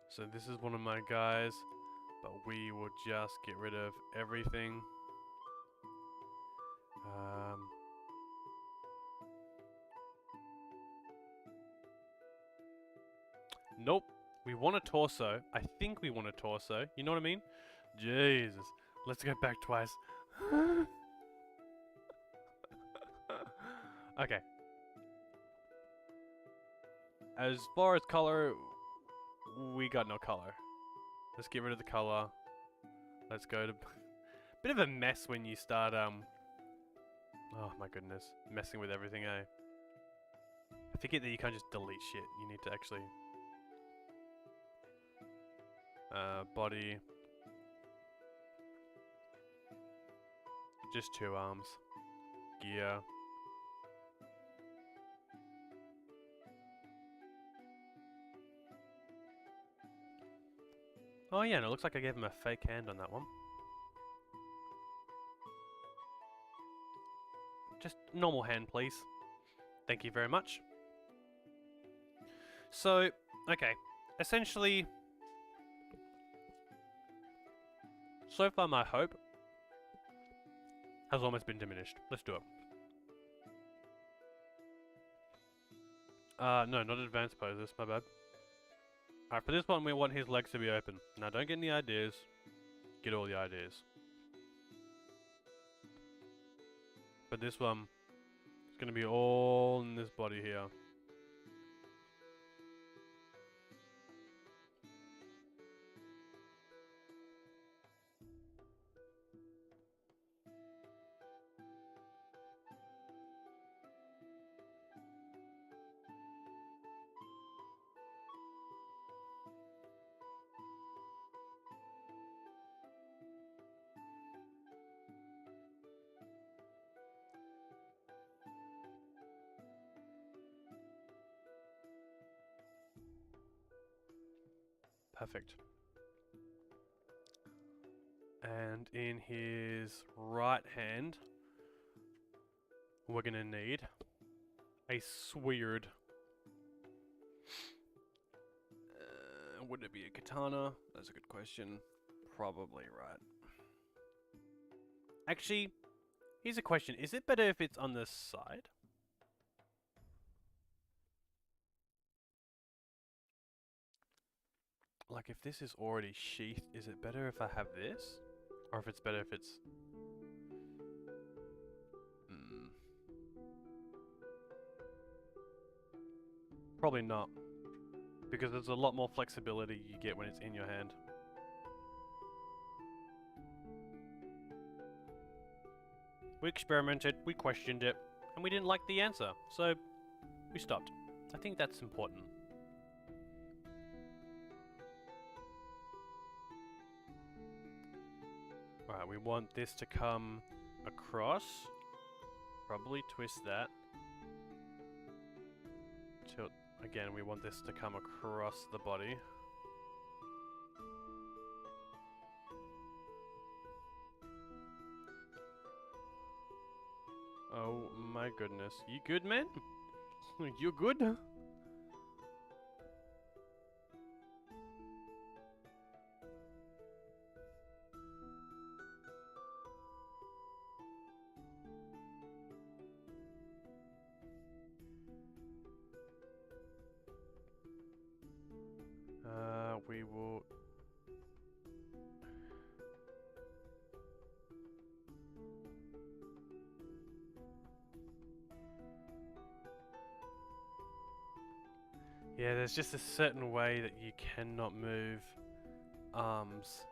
A: So this is one of my guys, but we will just get rid of everything. Nope. We want a torso. I think we want a torso. You know what I mean? Jesus. Let's go back twice. Okay. As far as color, we got no color. Let's get rid of the color. Let's go to... Bit of a mess when you start, oh my goodness. Messing with everything, eh? I forget that you can't just delete shit. You need to actually... body. Just 2 arms. Gear. Oh yeah, and it looks like I gave him a fake hand on that one. Just normal hand, please. Thank you very much. So, okay. Essentially... So far my hope has almost been diminished. Let's do it. No, not advanced poses, my bad. Alright, for this one we want his legs to be open. Now don't get any ideas. Get all the ideas. But this one, it's gonna be all in this body here. Perfect. And in his right hand, we're gonna need a sword. Would it be a katana? That's a good question. Probably right. Actually, here's a question. Is it better if it's on the side? Like, if this is already sheathed, is it better if I have this? Or if it's better if it's... Probably not. Because there's a lot more flexibility you get when it's in your hand. We experimented, we questioned it, and we didn't like the answer, so we stopped. I think that's important. Alright, we want this to come across. Probably twist that. Tilt. Again, we want this to come across the body. Oh my goodness. You good, man? You good? we will... Yeah, there's just a certain way that you cannot move arms.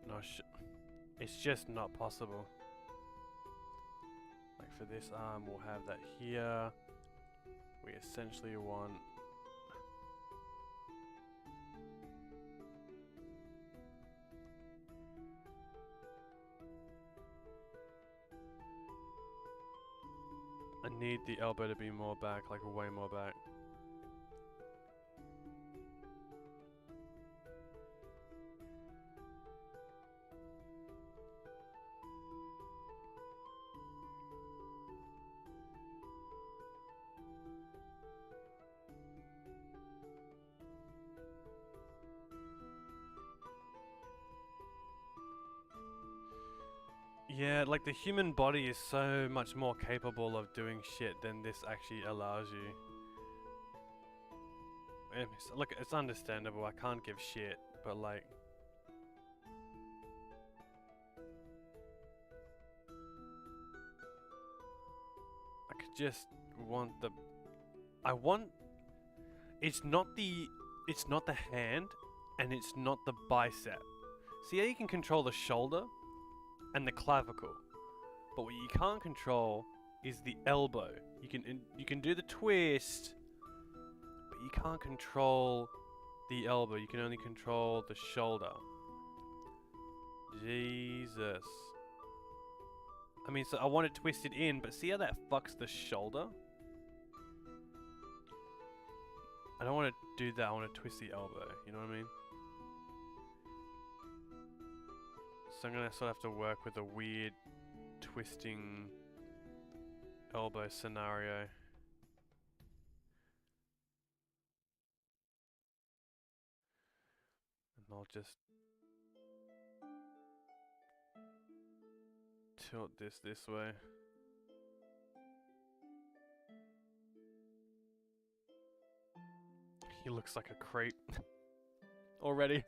A: No, it's just not possible. Like for this arm, we'll have that here. We essentially want... I need the elbow to be more back, like way more back. Yeah, like the human body is so much more capable of doing shit than this actually allows you. And look, it's understandable, I can't give shit, but like... I could just want the... I want... It's not the hand, and it's not the bicep. See how you can control the shoulder and the clavicle, but what you can't control is the elbow. You can do the twist, but you can't control the elbow. You can only control the shoulder. Jesus. I mean, so I want it twisted in, but see how that fucks the shoulder? I don't want to do that, I want to twist the elbow, you know what I mean? So I'm gonna sort of have to work with a weird twisting elbow scenario. And I'll just tilt this way. He looks like a creep already.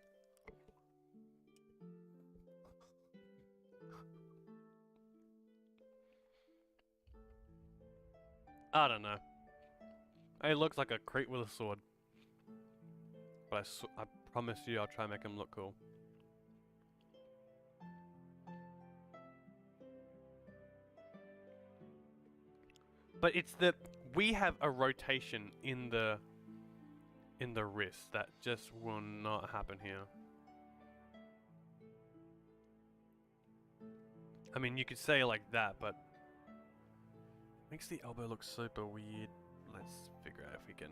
A: I don't know. He looks like a creep with a sword. But I promise you I'll try and make him look cool. But it's the... We have a rotation in the wrist that just will not happen here. I mean, you could say like that, but makes the elbow look super weird. Let's figure out if we can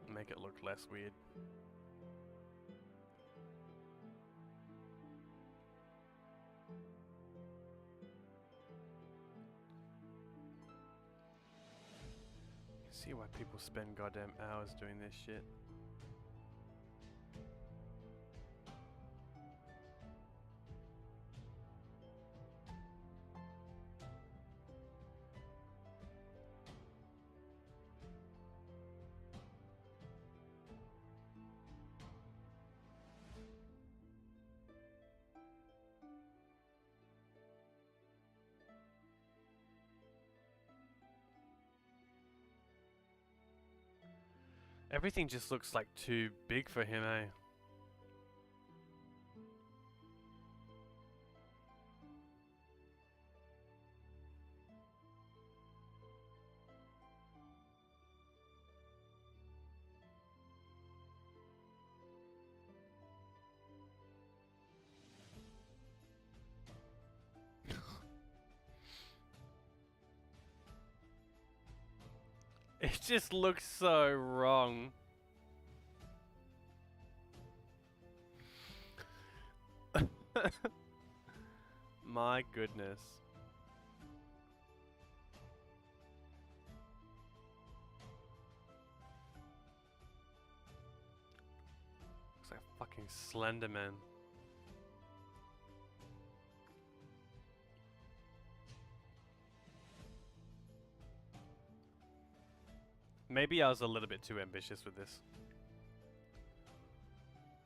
A: make it look less weird. See why people spend goddamn hours doing this shit. Everything just looks like too big for him, eh? It just looks so wrong. My goodness. Looks like a fucking Slender Man. Maybe I was a little bit too ambitious with this.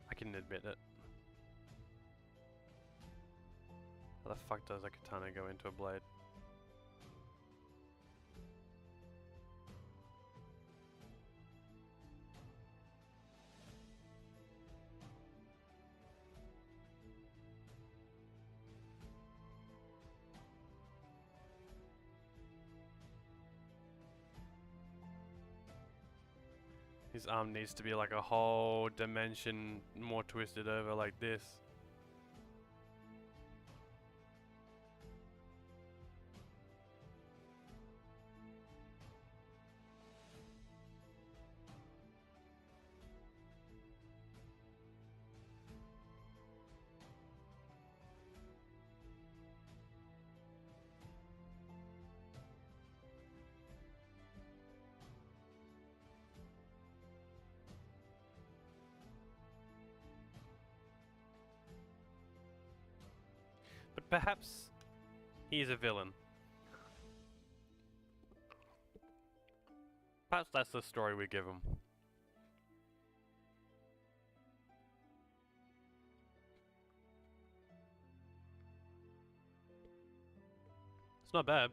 A: I can admit it. How the fuck does a katana go into a blade? His arm needs to be like a whole dimension more twisted over like this. But perhaps he's a villain. Perhaps that's the story we give him. It's not bad.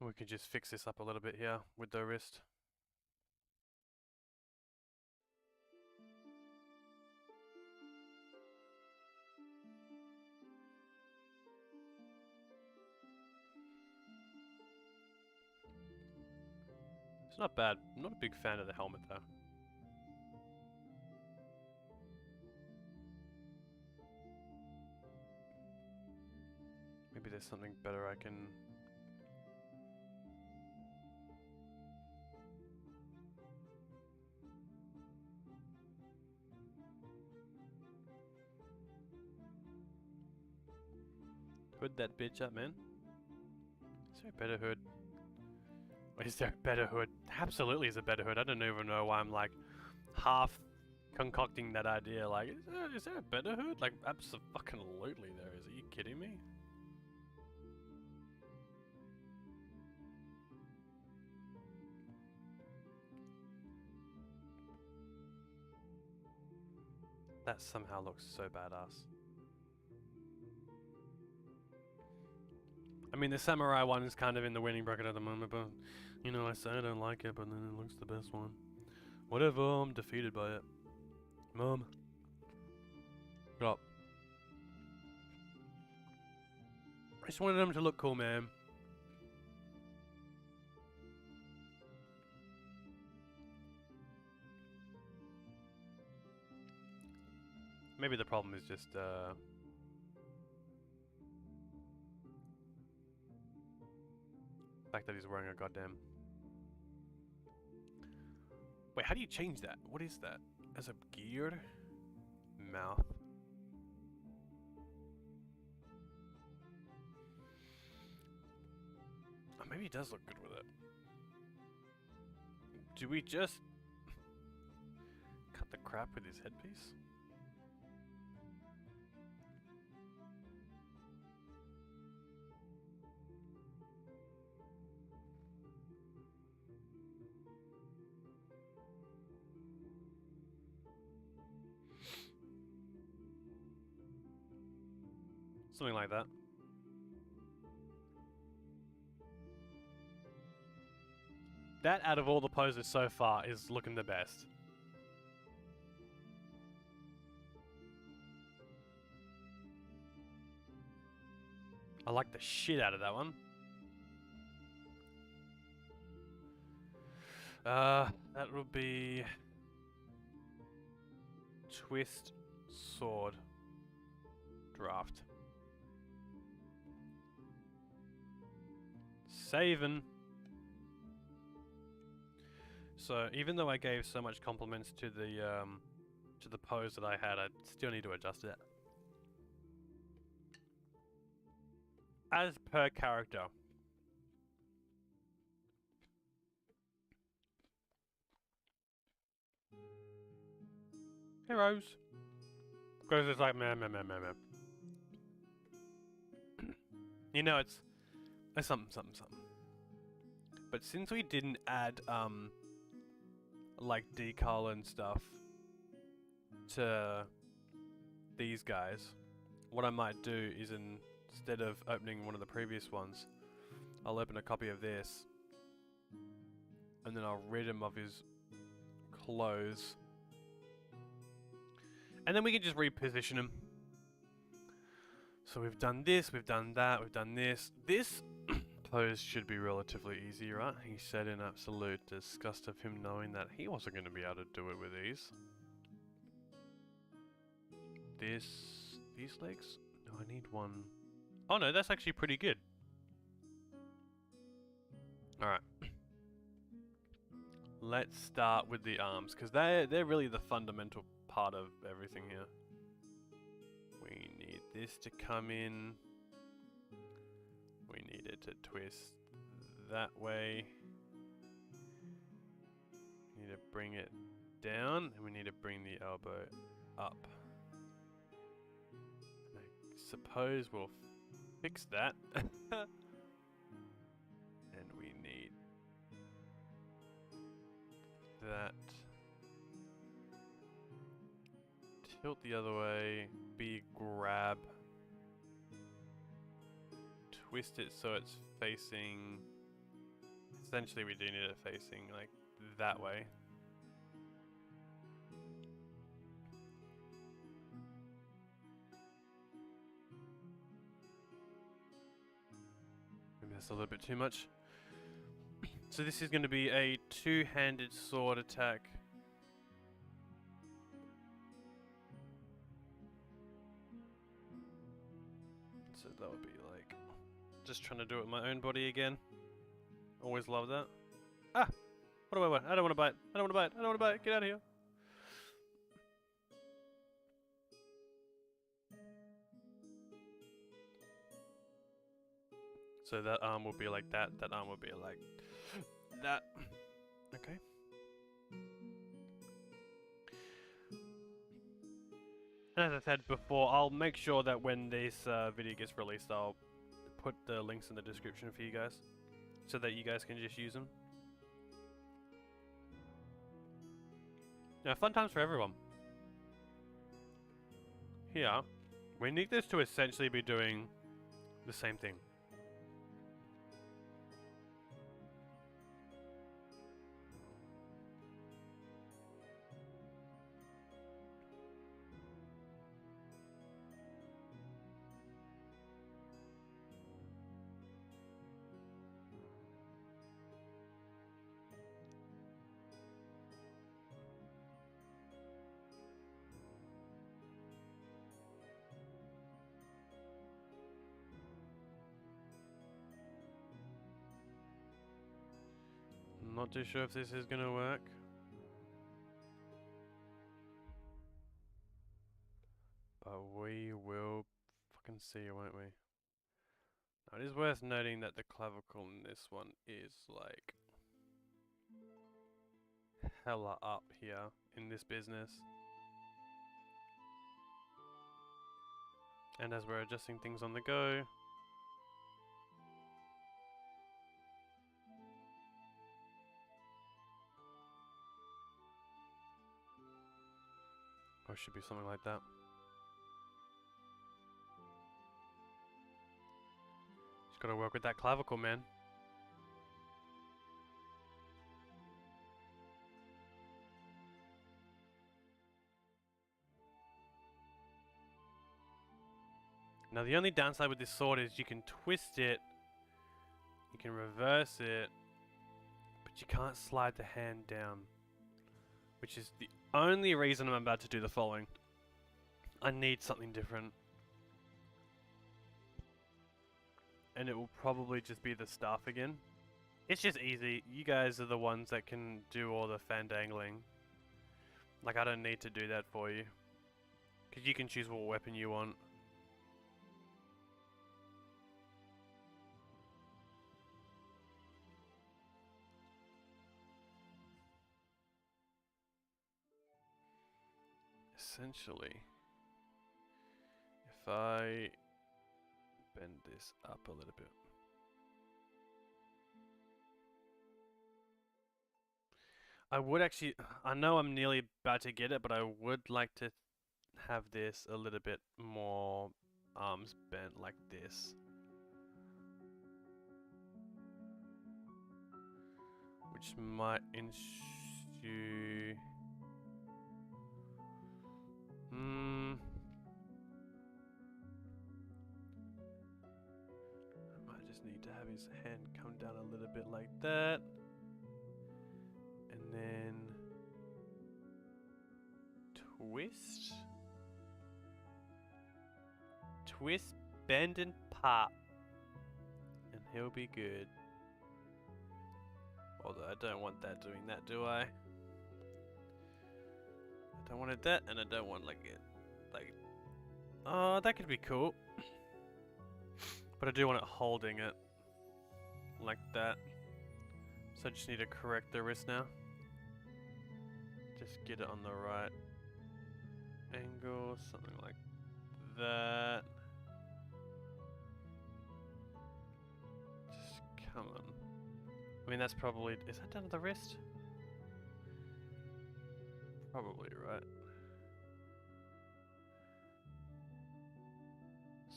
A: We could just fix this up a little bit here with the wrist. It's not bad. I'm not a big fan of the helmet though. Maybe there's something better I can... Hood that bitch up, man. Is there a better hood? Is there a better hood? Absolutely is a better hood. I don't even know why I'm like half concocting that idea. Like, is there a better hood? Like, absolutely there is. Are you kidding me? That somehow looks so badass. I mean, the samurai one is kind of in the winning bracket at the moment, but, you know, I say I don't like it, but then it looks the best one. Whatever, I'm defeated by it. Mom. Shut up. I just wanted them to look cool, man. Maybe the problem is just, the fact that he's wearing a goddamn... Wait, how do you change that? What is that? As a geared mouth. Oh, maybe he does look good with it. Do we just cut the crap with his headpiece? Something like that. That, out of all the poses so far, is looking the best. I like the shit out of that one. That would be... Twist, sword, draft. Saving. So even though I gave so much compliments to the to the pose that I had. I still need to adjust it. As per character. Heroes. Because it's like, man. You know, it's something. But since we didn't add, like decal and stuff to these guys, what I might do is instead of opening one of the previous ones, I'll open a copy of this, and then I'll rid him of his clothes. And then we can just reposition him. So we've done this, we've done that, we've done this. This pose should be relatively easy, right? He said in absolute disgust of him knowing that he wasn't going to be able to do it with ease. These legs? No, I need one. Oh no, that's actually pretty good. Alright. Let's start with the arms, because they're really the fundamental part of everything here. We need this to come in. We need it to twist that way. We need to bring it down, and we need to bring the elbow up. And I suppose we'll fix that. And we need that. Tilt the other way, big grab. Twist it so it's facing, essentially we do need it facing like that way. Maybe that's a little bit too much. So this is going to be a two-handed sword attack. So that would be like, just trying to do it with my own body again. Always love that. Ah! What do I want? I don't want to bite. I don't want to bite. I don't want to bite. Get out of here. So that arm will be like that. That arm will be like that. Okay. And as I said before, I'll make sure that when this video gets released, I'll put the links in the description for you guys, so that you guys can just use them. Now, fun times for everyone. Here, we need this to essentially be doing the same thing. Not too sure if this is gonna work. But we will fucking see, won't we? Now, it is worth noting that the clavicle in this one is like hella up here in this business. And as we're adjusting things on the go, or it should be something like that. Just gotta work with that clavicle, man. Now the only downside with this sword is you can twist it, you can reverse it, but you can't slide the hand down. Which is the only reason I'm about to do the following. I need something different. And it will probably just be the staff again. It's just easy. You guys are the ones that can do all the fandangling. Like, I don't need to do that for you. Because you can choose what weapon you want. Essentially, if I bend this up a little bit. I would actually, I know I'm nearly about to get it, but I would like to have this a little bit more arms bent like this. Which might ensue... I might just need to have his hand come down a little bit like that. And then... twist? Twist, bend, and pop. And he'll be good. Although I don't want that doing that, do I? I don't want it that, and I don't want like it. Like, oh, that could be cool. But I do want it holding it. Like that. So I just need to correct the wrist now. Just get it on the right angle, something like that. Just come on. I mean, that's probably... is that down to the wrist? Probably, right?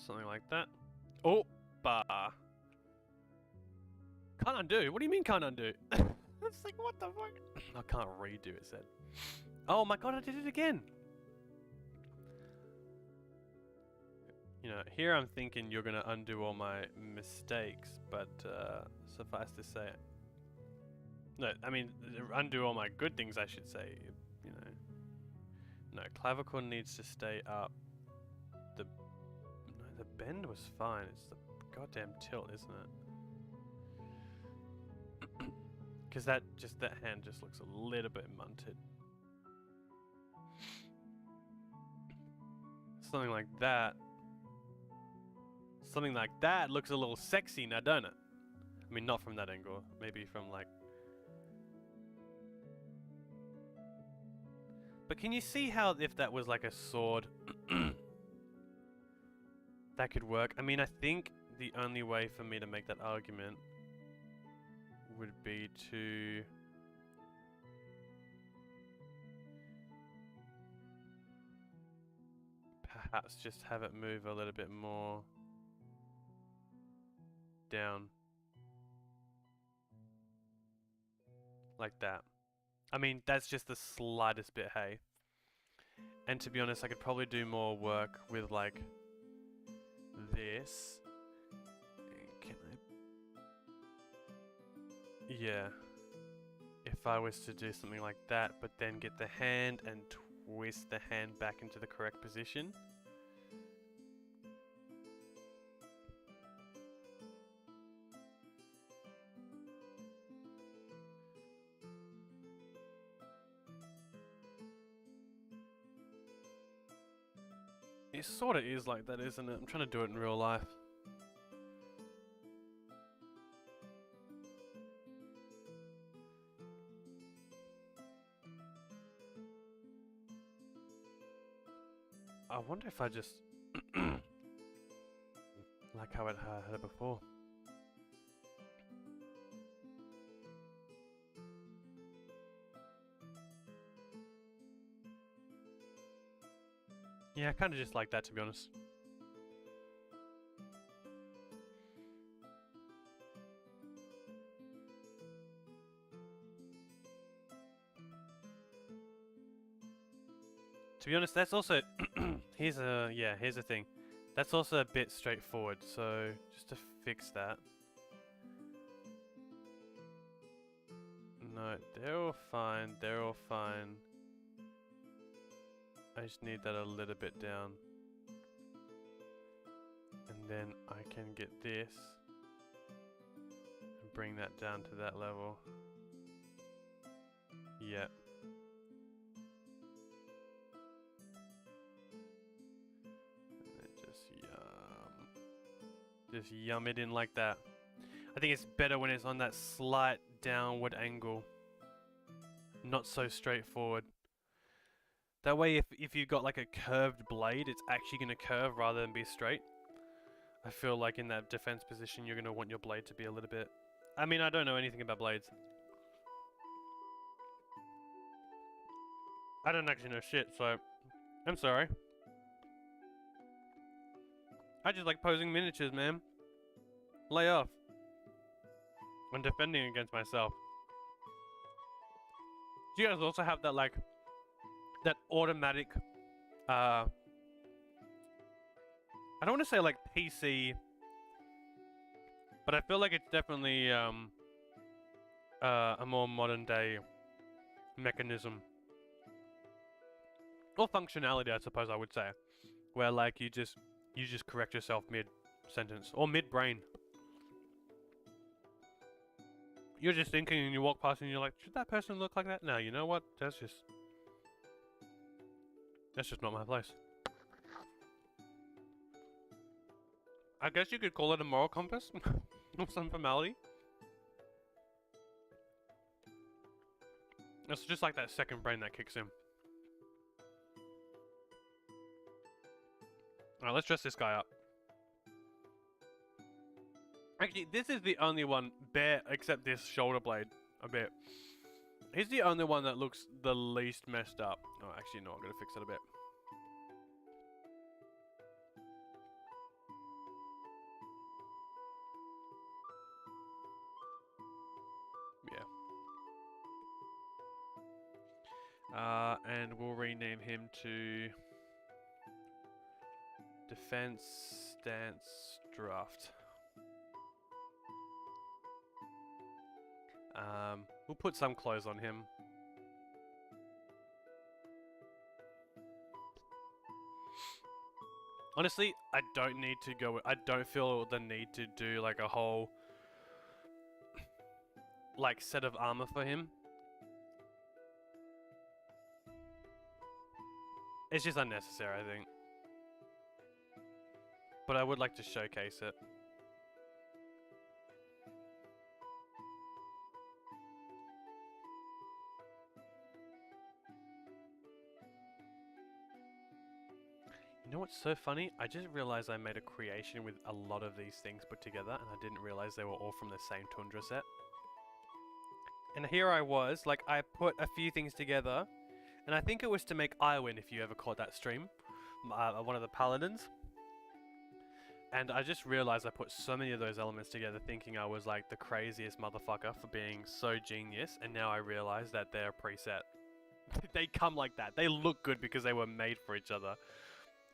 A: Something like that. Oh! Bah! Can't undo? What do you mean can't undo? It's like, what the fuck? I can't redo it, said. Oh my god, I did it again! You know, here I'm thinking you're gonna undo all my mistakes, but suffice to say... no, I mean, undo all my good things, I should say, you know. No, clavicle needs to stay up. No, the bend was fine, it's the goddamn tilt, isn't it? Because that hand just looks a little bit munted. Something like that. Something like that looks a little sexy now, don't it? I mean, not from that angle. Maybe from like... but can you see how if that was like a sword, that could work? I mean, I think the only way for me to make that argument would be to... perhaps just have it move a little bit more down. Like that. I mean, that's just the slightest bit, hey? And to be honest, I could probably do more work with like this. Can I... yeah. If I was to do something like that, but then get the hand and twist the hand back into the correct position. It sort of is like that, isn't it? I'm trying to do it in real life. I wonder if I just... like how it had it before. Yeah, I kind of just like that, to be honest. To be honest, that's also... here's a thing. That's also a bit straightforward, so just to fix that. No, they're all fine, they're all fine. I just need that a little bit down. And then I can get this and bring that down to that level. Yep. Just yum it in like that. I think it's better when it's on that slight downward angle. Not so straightforward. That way, if you've got like a curved blade, it's actually going to curve rather than be straight. I feel like in that defense position, you're going to want your blade to be a little bit... I mean, I don't know anything about blades. I don't actually know shit, so... I'm sorry. I just like posing miniatures, man. Lay off. I'm defending against myself. Do you guys also have that, like... that automatic... I don't want to say, like, PC... but I feel like it's definitely, a more modern day mechanism. Or functionality, I suppose I would say. Where, like, you just correct yourself mid-sentence. Or mid-brain. You're just thinking and you walk past and you're like, should that person look like that? No, you know what? That's just not my place. I guess you could call it a moral compass. Of some formality. It's just like that second brain that kicks in. Alright, let's dress this guy up. Actually, this is the only one bare, except this shoulder blade a bit. He's the only one that looks the least messed up. Oh, actually, no, I'm gonna fix it a bit. Yeah. And we'll rename him to Defense Stance Draft. We'll put some clothes on him. Honestly, I don't need to go... I don't feel the need to do like a whole... like set of armor for him. It's just unnecessary, I think. But I would like to showcase it. You know what's so funny? I just realized I made a creation with a lot of these things put together, and I didn't realize they were all from the same Tundra set. And here I was, like, I put a few things together, and I think it was to make Iwin, if you ever caught that stream, one of the paladins. And I just realized I put so many of those elements together thinking I was like the craziest motherfucker for being so genius, and now I realize that they're preset. They come like that. They look good because they were made for each other.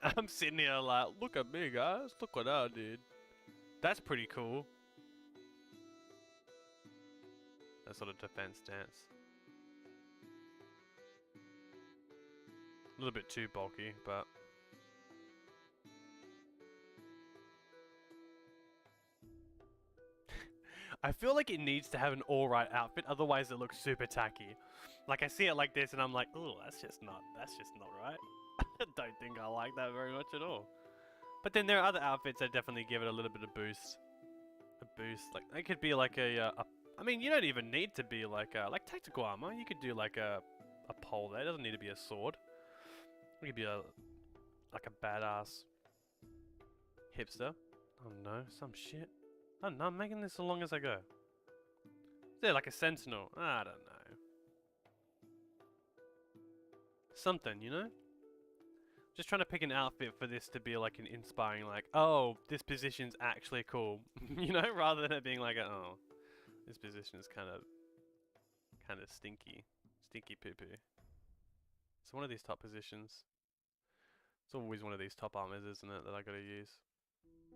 A: I'm sitting here like, look at me guys, look what I did. That's pretty cool. That sort of defense stance. A little bit too bulky, but... I feel like it needs to have an alright outfit, otherwise it looks super tacky. Like I see it like this and I'm like, oh, that's just not right. I don't think I like that very much at all. But then there are other outfits that definitely give it a little bit of boost. A boost, like it could be like I mean, you don't even need to be like tactical armor. You could do like a pole there. It doesn't need to be a sword. It could be like a badass hipster. Oh no, some shit. I don't know, I'm making this as long as I go. Is there like a sentinel? I don't know. Something, you know? Just trying to pick an outfit for this to be like an inspiring, like, oh, this position's actually cool. You know, rather than it being like, oh, this position is kind of stinky. Stinky poo-poo. So one of these top positions. It's always one of these top armors, isn't it, that I gotta use.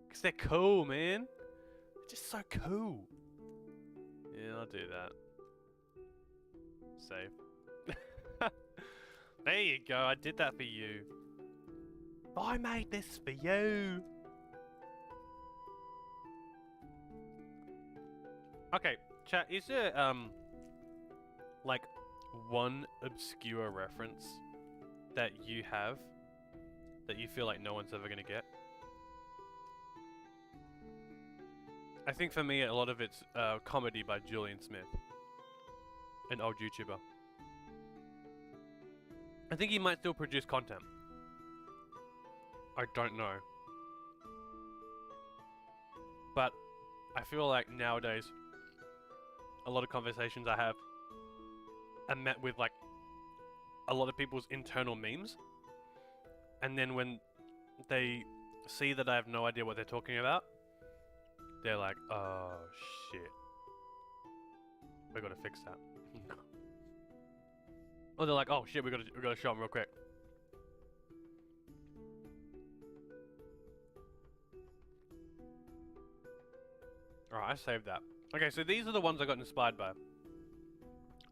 A: Because they're cool, man. Just so cool. Yeah, I'll do that. Save. There you go, I did that for you. I made this for you. Okay, chat, is there, like, one obscure reference that you have that you feel like no one's ever gonna get? I think for me, a lot of it's comedy by Julian Smith, an old YouTuber. I think he might still produce content. I don't know. But I feel like nowadays, a lot of conversations I have are met with like a lot of people's internal memes. And then when they see that I have no idea what they're talking about, they're like, oh shit. We gotta fix that. Or they're like, oh shit, we gotta show them real quick. Alright, I saved that. Okay, so these are the ones I got inspired by.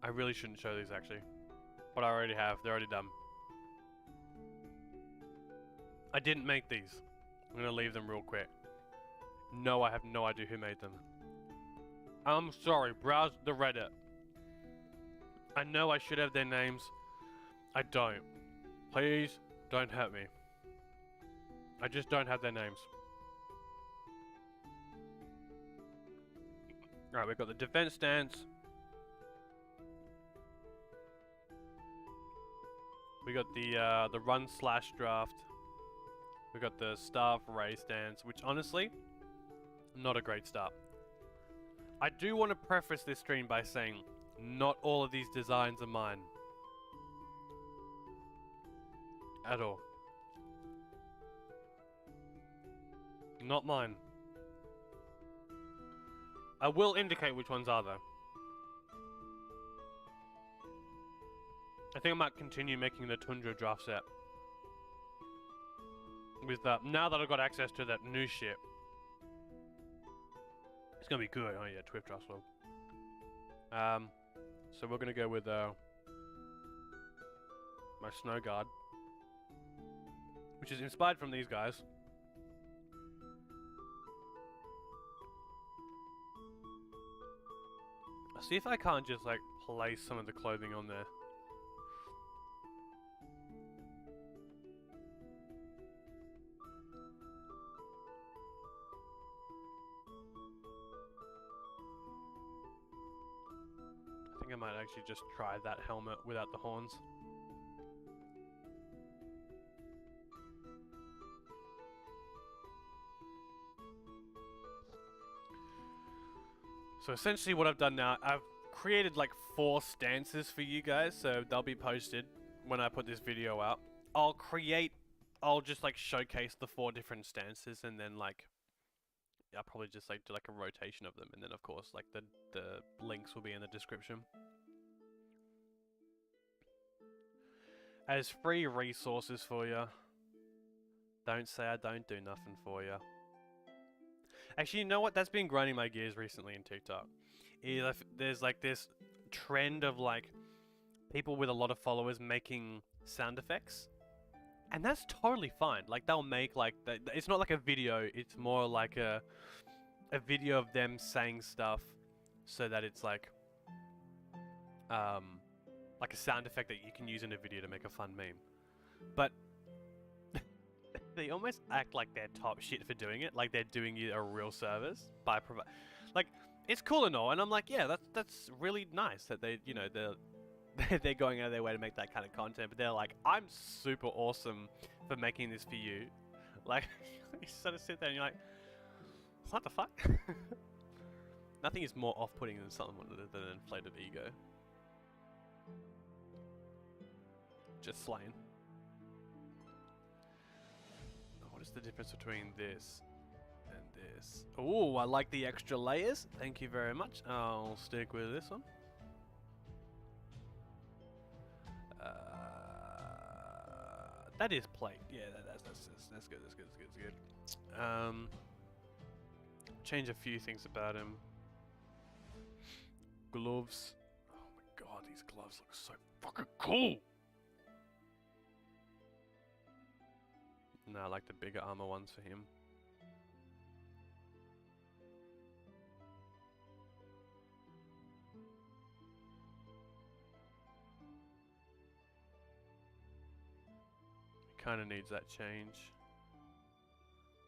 A: I really shouldn't show these actually. But I already have, they're already done. I didn't make these. I'm gonna leave them real quick. No, I have no idea who made them. I'm sorry, browse the Reddit. I know I should have their names. I don't. Please, don't hurt me. I just don't have their names. Alright, we've got the defense stance. We got the run slash draft. We got the staff ray stance, which honestly, not a great start. I do want to preface this stream by saying, not all of these designs are mine. At all. Not mine. I will indicate which ones are though. I think I might continue making the Tundra draft set. With that, now that I've got access to that new shit. It's gonna be good. Oh yeah, Twift draft well. So we're gonna go with my Snow Guard, which is inspired from these guys. I'll see if I can't just like place some of the clothing on there. I think I might actually just try that helmet without the horns. So essentially what I've done now, I've created like 4 stances for you guys, so they'll be posted when I put this video out. I'll just like showcase the 4 different stances, and then like, I'll probably just like do like a rotation of them, and then of course like the links will be in the description. As free resources for you. Don't say I don't do nothing for you. Actually, you know what? That's been grinding my gears recently in TikTok. There's like this trend of like people with a lot of followers making sound effects. And that's totally fine. Like they'll make like, it's not like a video, it's more like a video of them saying stuff so that it's like a sound effect that you can use in a video to make a fun meme. But they almost act like they're top shit for doing it, like they're doing you a real service by like, it's cool and all, and I'm like, yeah, that's really nice that they, you know, they're going out of their way to make that kind of content, but they're like, I'm super awesome for making this for you. Like, you sort of sit there and you're like, what the fuck? Nothing is more off-putting than someone with an inflated ego. Just slain. What is the difference between this and this? Oh, I like the extra layers. Thank you very much. I'll stick with this one. That is plate. Yeah, that's good. That's good. That's good. Change a few things about him. Gloves. Oh my god, these gloves look so fucking cool. No, I like the bigger armor ones for him. He kind of needs that change.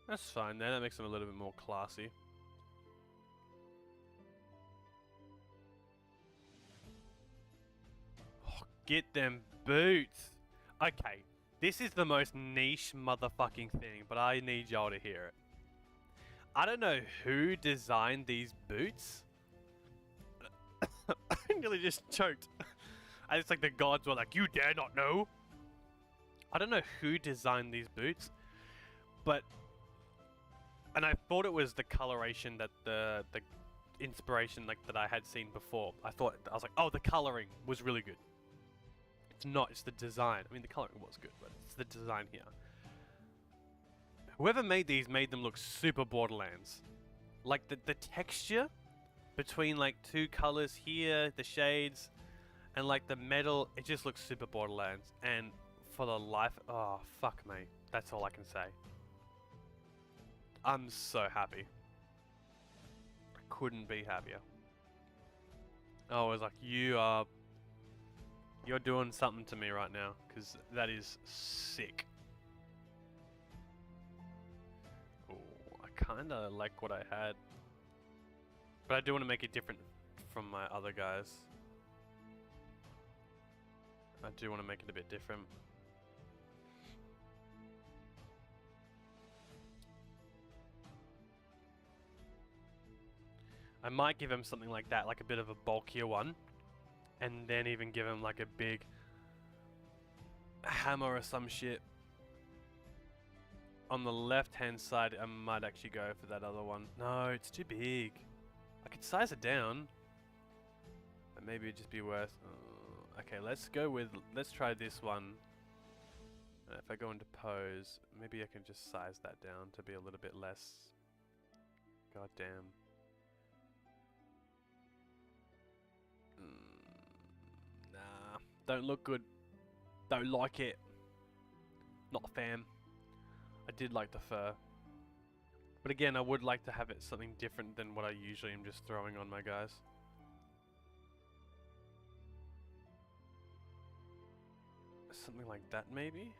A: That's fine then, that makes him a little bit more classy. get them boots. Okay, this is the most niche motherfucking thing, but I need y'all to hear it. I don't know who designed these boots. I nearly just choked. And it's like the gods were like, you dare not know? I don't know who designed these boots, but... And I thought it was the coloration that the inspiration like that I had seen before. I was like, oh, the coloring was really good. It's not, it's the design. I mean, the coloring was good, but it's the design here. Whoever made these made them look super Borderlands. Like the texture between like two colors here, the shades, and like the metal, it just looks super Borderlands. And for the life, oh fuck me, that's all I can say. I'm so happy. I couldn't be happier. I was like, you're doing something to me right now, because that is sick. Ooh, I kind of like what I had, but I do want to make it different from my other guys. I do want to make it a bit different. I might give him something like that, like a bit of a bulkier one, and then even give him like a big hammer or some shit. On the left hand side, I might actually go for that other one. No, it's too big. I could size it down, but maybe it'd just be worth... okay, let's try this one. If I go into pose, maybe I can just size that down to be a little bit less. God damn. Nah, don't look good. Don't like it. Not a fan. I did like the fur. But again, I would like to have it something different than what I usually am just throwing on my guys. Something like that, maybe?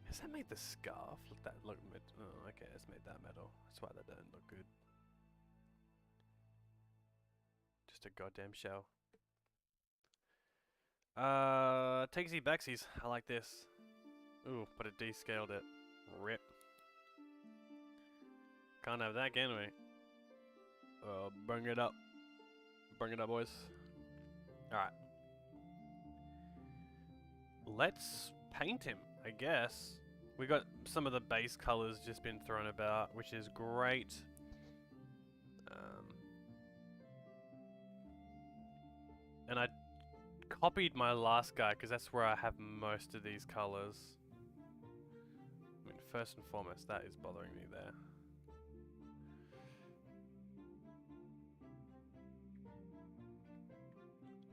A: Has that made the scarf look oh, okay, it's made that metal. That's why that doesn't look good. Just a goddamn shell. Takesy backsies. I like this. Ooh, but it descaled it. Rip. Can't have that, can we? Bring it up. Bring it up, boys. Alright. Let's paint him, I guess. We got some of the base colors just been thrown about, which is great. And I copied my last guy because that's where I have most of these colors. I mean, first and foremost, that is bothering me there.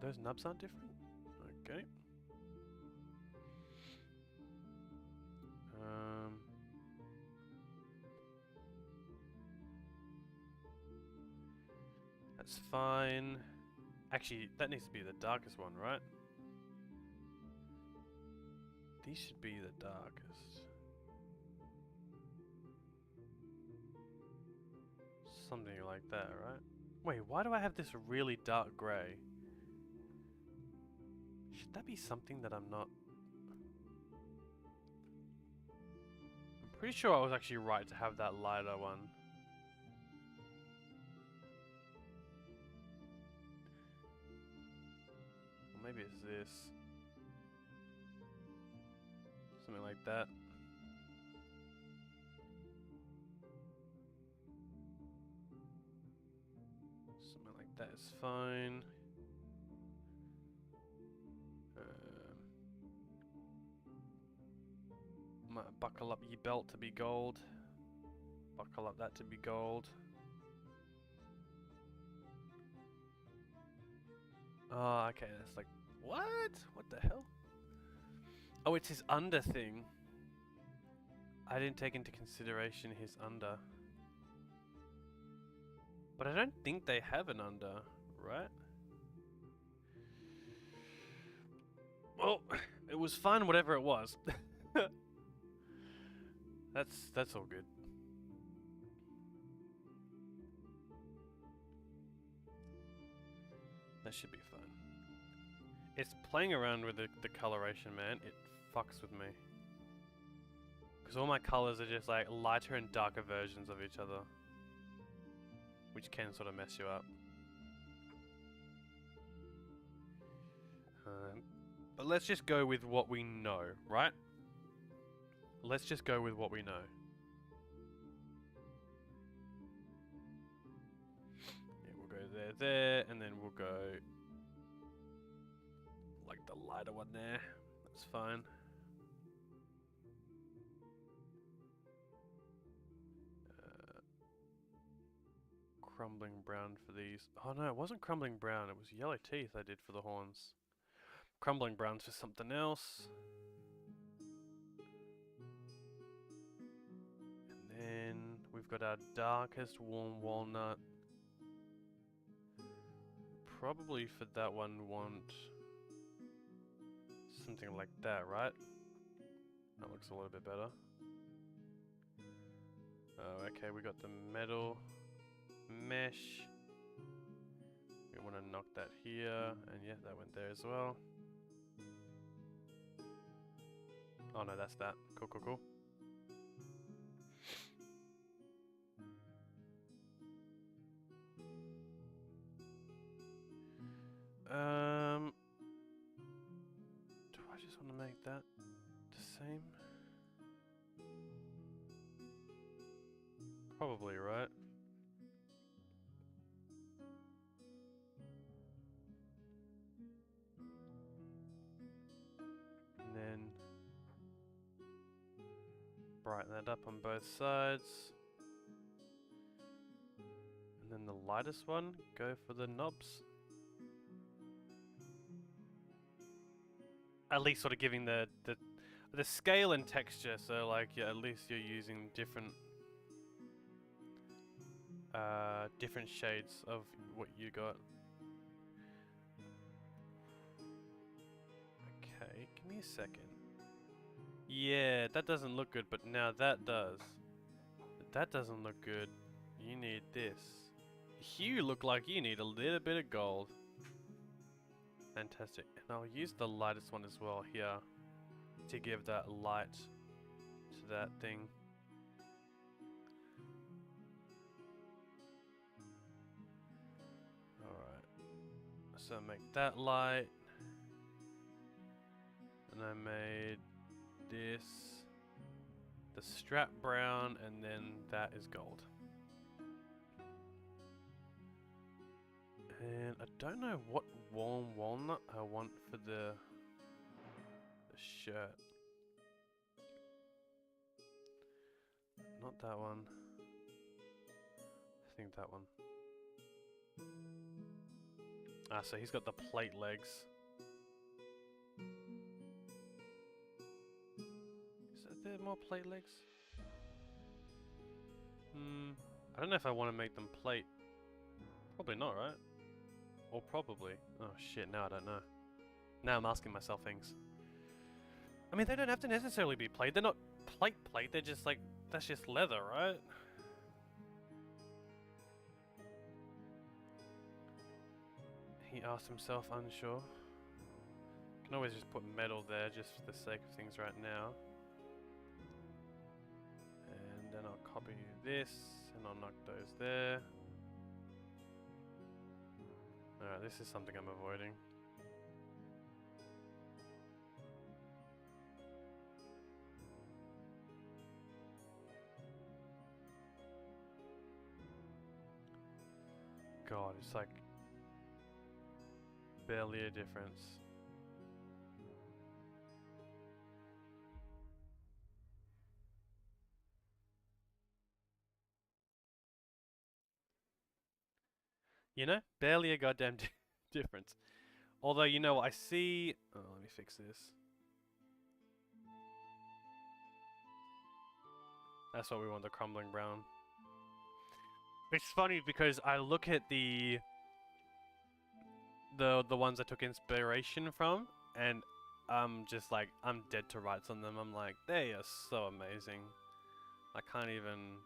A: Those nubs aren't different? Okay. That's fine. Actually, that needs to be the darkest one, right? These should be the darkest. Something like that, right? Wait, why do I have this really dark grey? Should that be something that I'm not... I'm pretty sure I was actually right to have that lighter one. Or maybe it's this. Something like that. Something like that is fine. Might buckle up your belt to be gold. Buckle up that to be gold. Oh, okay, that's like... What? What the hell? Oh, it's his under thing. I didn't take into consideration his under. But I don't think they have an under, right? Well, it was fun, whatever it was. That's all good. That should be fun. It's playing around with the coloration, man. It fucks with me. Because all my colors are just like lighter and darker versions of each other. Which can sort of mess you up. But let's just go with what we know, right? Let's just go with what we know. Yeah, we'll go there, and then we'll go like the lighter one there. That's fine. Crumbling brown for these. Oh no, it wasn't crumbling brown. It was yellow teeth I did for the horns. Crumbling brown's for something else. And then we've got our darkest warm walnut. Probably for that one want something like that, right? That looks a little bit better. Oh, okay, we got the metal mesh. We want to knock that here, and yeah, that went there as well. Oh no, that's that. Cool, cool, cool. Do I just want to make that the same? Probably, right? And then brighten that up on both sides. And then the lightest one, go for the knobs. At least sort of giving the scale and texture, so like yeah, at least you're using different different shades of what you got. Okay, give me a second. Yeah, that doesn't look good, but now that does. That doesn't look good. You need this. You look like you need a little bit of gold. Fantastic. And I'll use the lightest one as well here to give that light to that thing. Alright. So make that light. And I made this the strap brown, and then that is gold. And I don't know what warm walnut I want for the shirt. Not that one. I think that one. Ah, so he's got the plate legs. Is there more plate legs? I don't know if I want to make them plate. Probably not, right? Or probably. Oh shit, now I don't know. Now I'm asking myself things. I mean, they don't have to necessarily be plate. They're not plate, they're just like, that's just leather, right? He asked himself, unsure. Can always just put metal there just for the sake of things right now. And then I'll copy this, and I'll knock those there. Alright, this is something I'm avoiding. God, it's like barely a difference. You know, barely a goddamn difference. Although, you know what, I see... Oh, let me fix this. That's what we want, the crumbling brown. It's funny because I look at the ones I took inspiration from, and I'm just like, I'm dead to rights on them. I'm like, they are so amazing. I can't even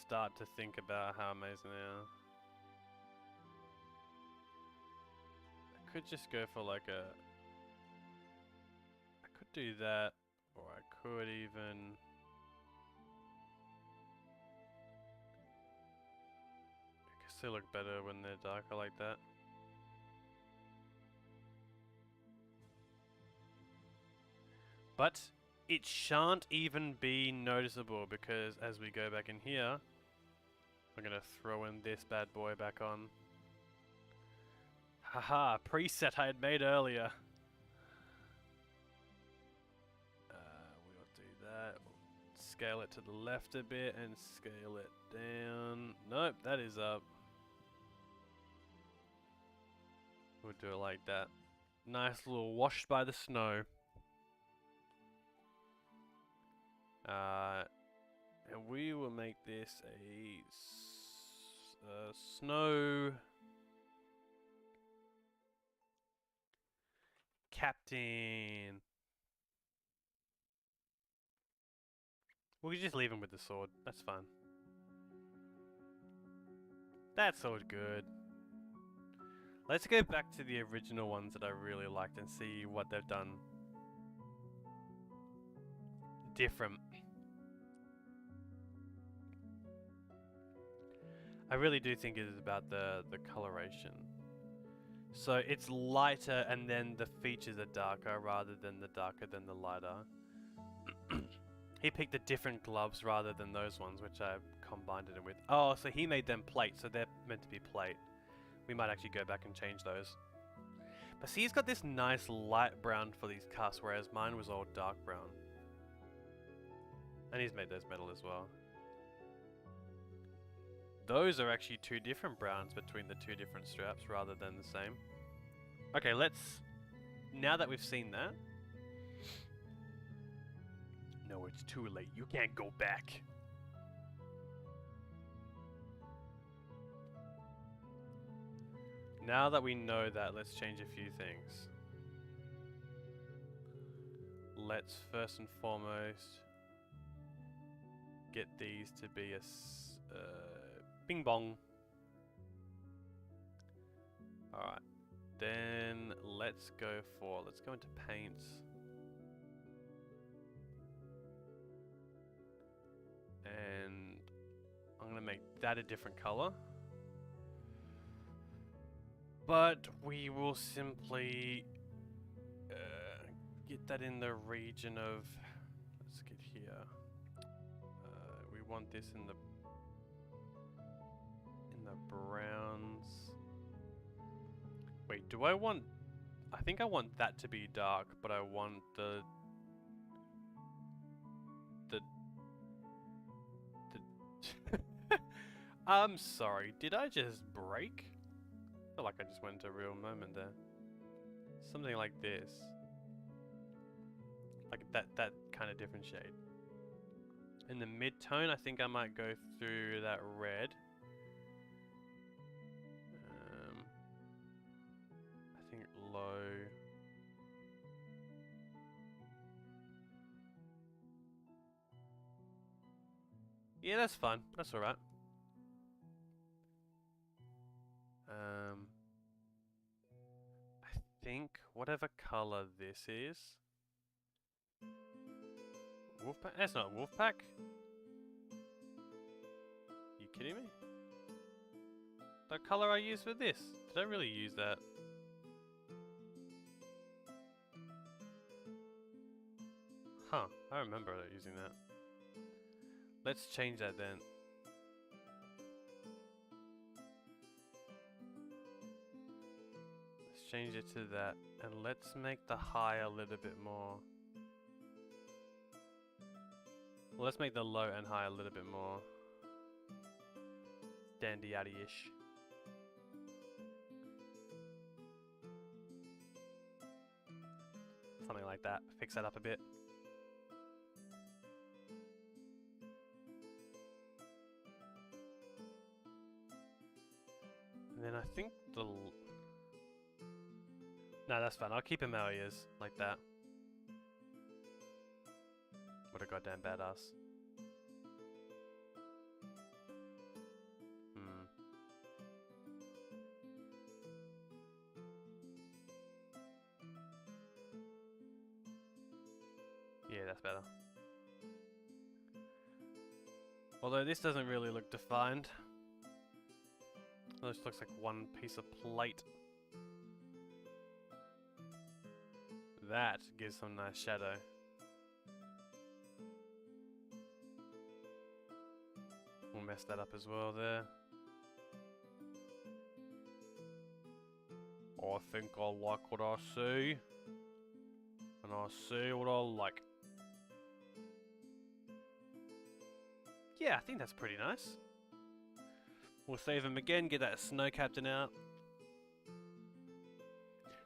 A: start to think about how amazing they are. could just go for like a... I could do that, or I could even... I guess they look better when they're darker like that. But it shan't even be noticeable because as we go back in here, we're going to throw in this bad boy back on. Haha, preset I had made earlier. We'll do that. We'll scale it to the left a bit and scale it down. Nope, that is up. We'll do it like that. Nice little washed by the snow. And we will make this a snow captain. We'll just leave him with the sword. That's fine. That's all good. Let's go back to the original ones that I really liked and see what they've done different. I really do think it is about the coloration. So it's lighter and then the features are darker rather than the darker than the lighter. He picked the different gloves rather than those ones, which I combined it with. Oh, so he made them plate, so they're meant to be plate. We might actually go back and change those. But see, he's got this nice light brown for these cusps, whereas mine was all dark brown. And he's made those metal as well. Those are actually two different browns between the two different straps rather than the same. Okay, let's... Now that we've seen that... No, it's too late. You can't go back. Now that we know that, let's change a few things. Let's first and foremost get these to be a bing bong. Alright, then let's go into paints. And I'm gonna make that a different color. But we will simply get that in the region of, let's get here. We want this in the browns. Wait, do I want, I think I want that to be dark, but I want the I'm sorry, did I just break? I feel like I just went into a real moment there. Something like this. Like that kind of different shade. In the mid-tone, I think I might go through that red. I think low. Yeah, that's fine. That's alright. I think whatever color this is. Wolfpack? That's not Wolfpack. You kidding me? The color I used for this. Did I really use that? Huh, I remember using that. Let's change that then. Let's change it to that. And let's make the high a little bit more. Well, let's make the low and high a little bit more dandy-addy-ish. Something like that. Fix that up a bit. And then I think the... No, that's fine. I'll keep him how he is, like that. What a goddamn badass. that's better. Although this doesn't really look defined. This looks like one piece of plate. That gives some nice shadow. We'll mess that up as well there. I think I like what I see. And I see what I like. Yeah, I think that's pretty nice. We'll save him again, get that snow captain out.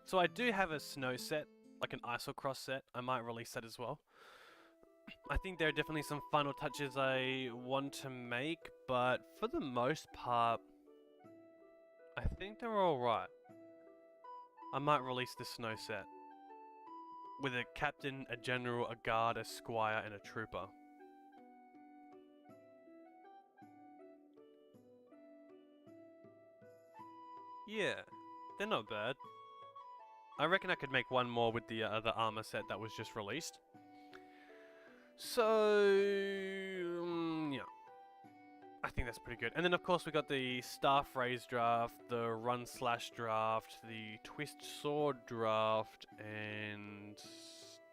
A: So I do have a snow set, like an Isocross set. I might release that as well. I think there are definitely some final touches I want to make, but for the most part, I think they're alright. I might release the snow set. With a captain, a general, a guard, a squire, and a trooper. Yeah, they're not bad. I reckon I could make one more with the other armor set that was just released. So, yeah. I think that's pretty good. And then of course we got the Staff Raise draft, the Run Slash draft, the Twist Sword draft, and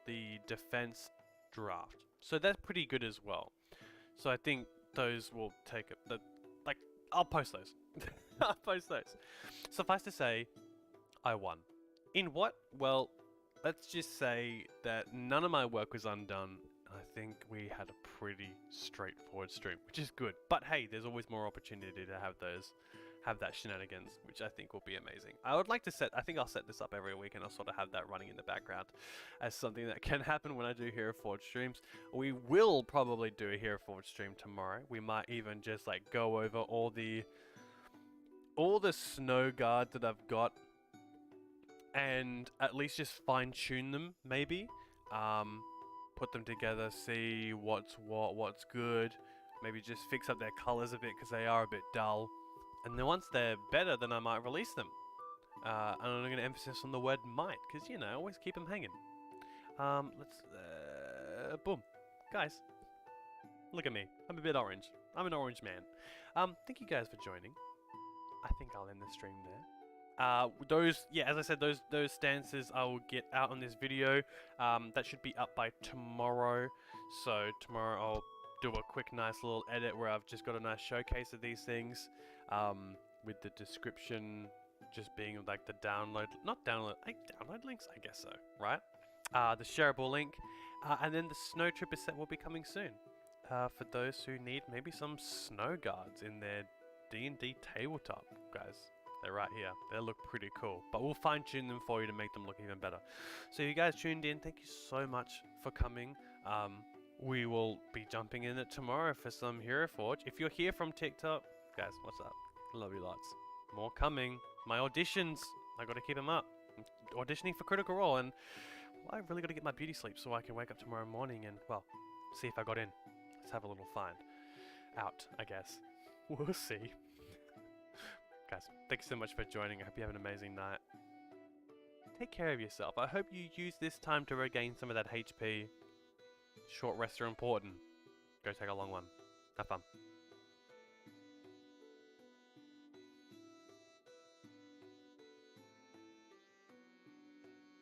A: the Defense draft. So that's pretty good as well. So I think those will take it. Like, I'll post those. I'll post those. Suffice to say, I won. In what? Well, let's just say that none of my work was undone. I think we had a pretty straightforward stream, which is good. But hey, there's always more opportunity to have that shenanigans, which I think will be amazing. I would like to I think I'll set this up every week and I'll sort of have that running in the background as something that can happen when I do Hero Forge streams. We will probably do a Hero Forge stream tomorrow. We might even just like go over all the snow guards that I've got and at least just fine tune them, maybe. Put them together, see what's what's good. Maybe just fix up their colors a bit because they are a bit dull. And then once they're better, then I might release them. And I'm going to emphasis on the word might because, you know, always keep them hanging. Boom. Guys, look at me. I'm a bit orange. I'm an orange man. Thank you guys for joining. I think I'll end the stream there. As I said, those stances I will get out on this video. That should be up by tomorrow. So tomorrow I'll do a quick nice little edit where I've just got a nice showcase of these things. With the description just being like the download links, I guess so, right? The shareable link. And then the Snow Trooper set will be coming soon. For those who need maybe some snow guards in their D&D tabletop, guys. They're right here. They look pretty cool. But we'll fine tune them for you to make them look even better. So you guys tuned in. Thank you so much for coming. We will be jumping in it tomorrow for some Hero Forge. If you're here from TikTok, guys, what's up? Love you lots. More coming. My auditions. I got to keep them up. I'm auditioning for Critical Role. And well, I really got to get my beauty sleep so I can wake up tomorrow morning and, well, see if I got in. Let's have a little find out, I guess. We'll see. Guys, thank you so much for joining. I hope you have an amazing night. Take care of yourself. I hope you use this time to regain some of that HP. Short rests are important. Go take a long one. Have fun.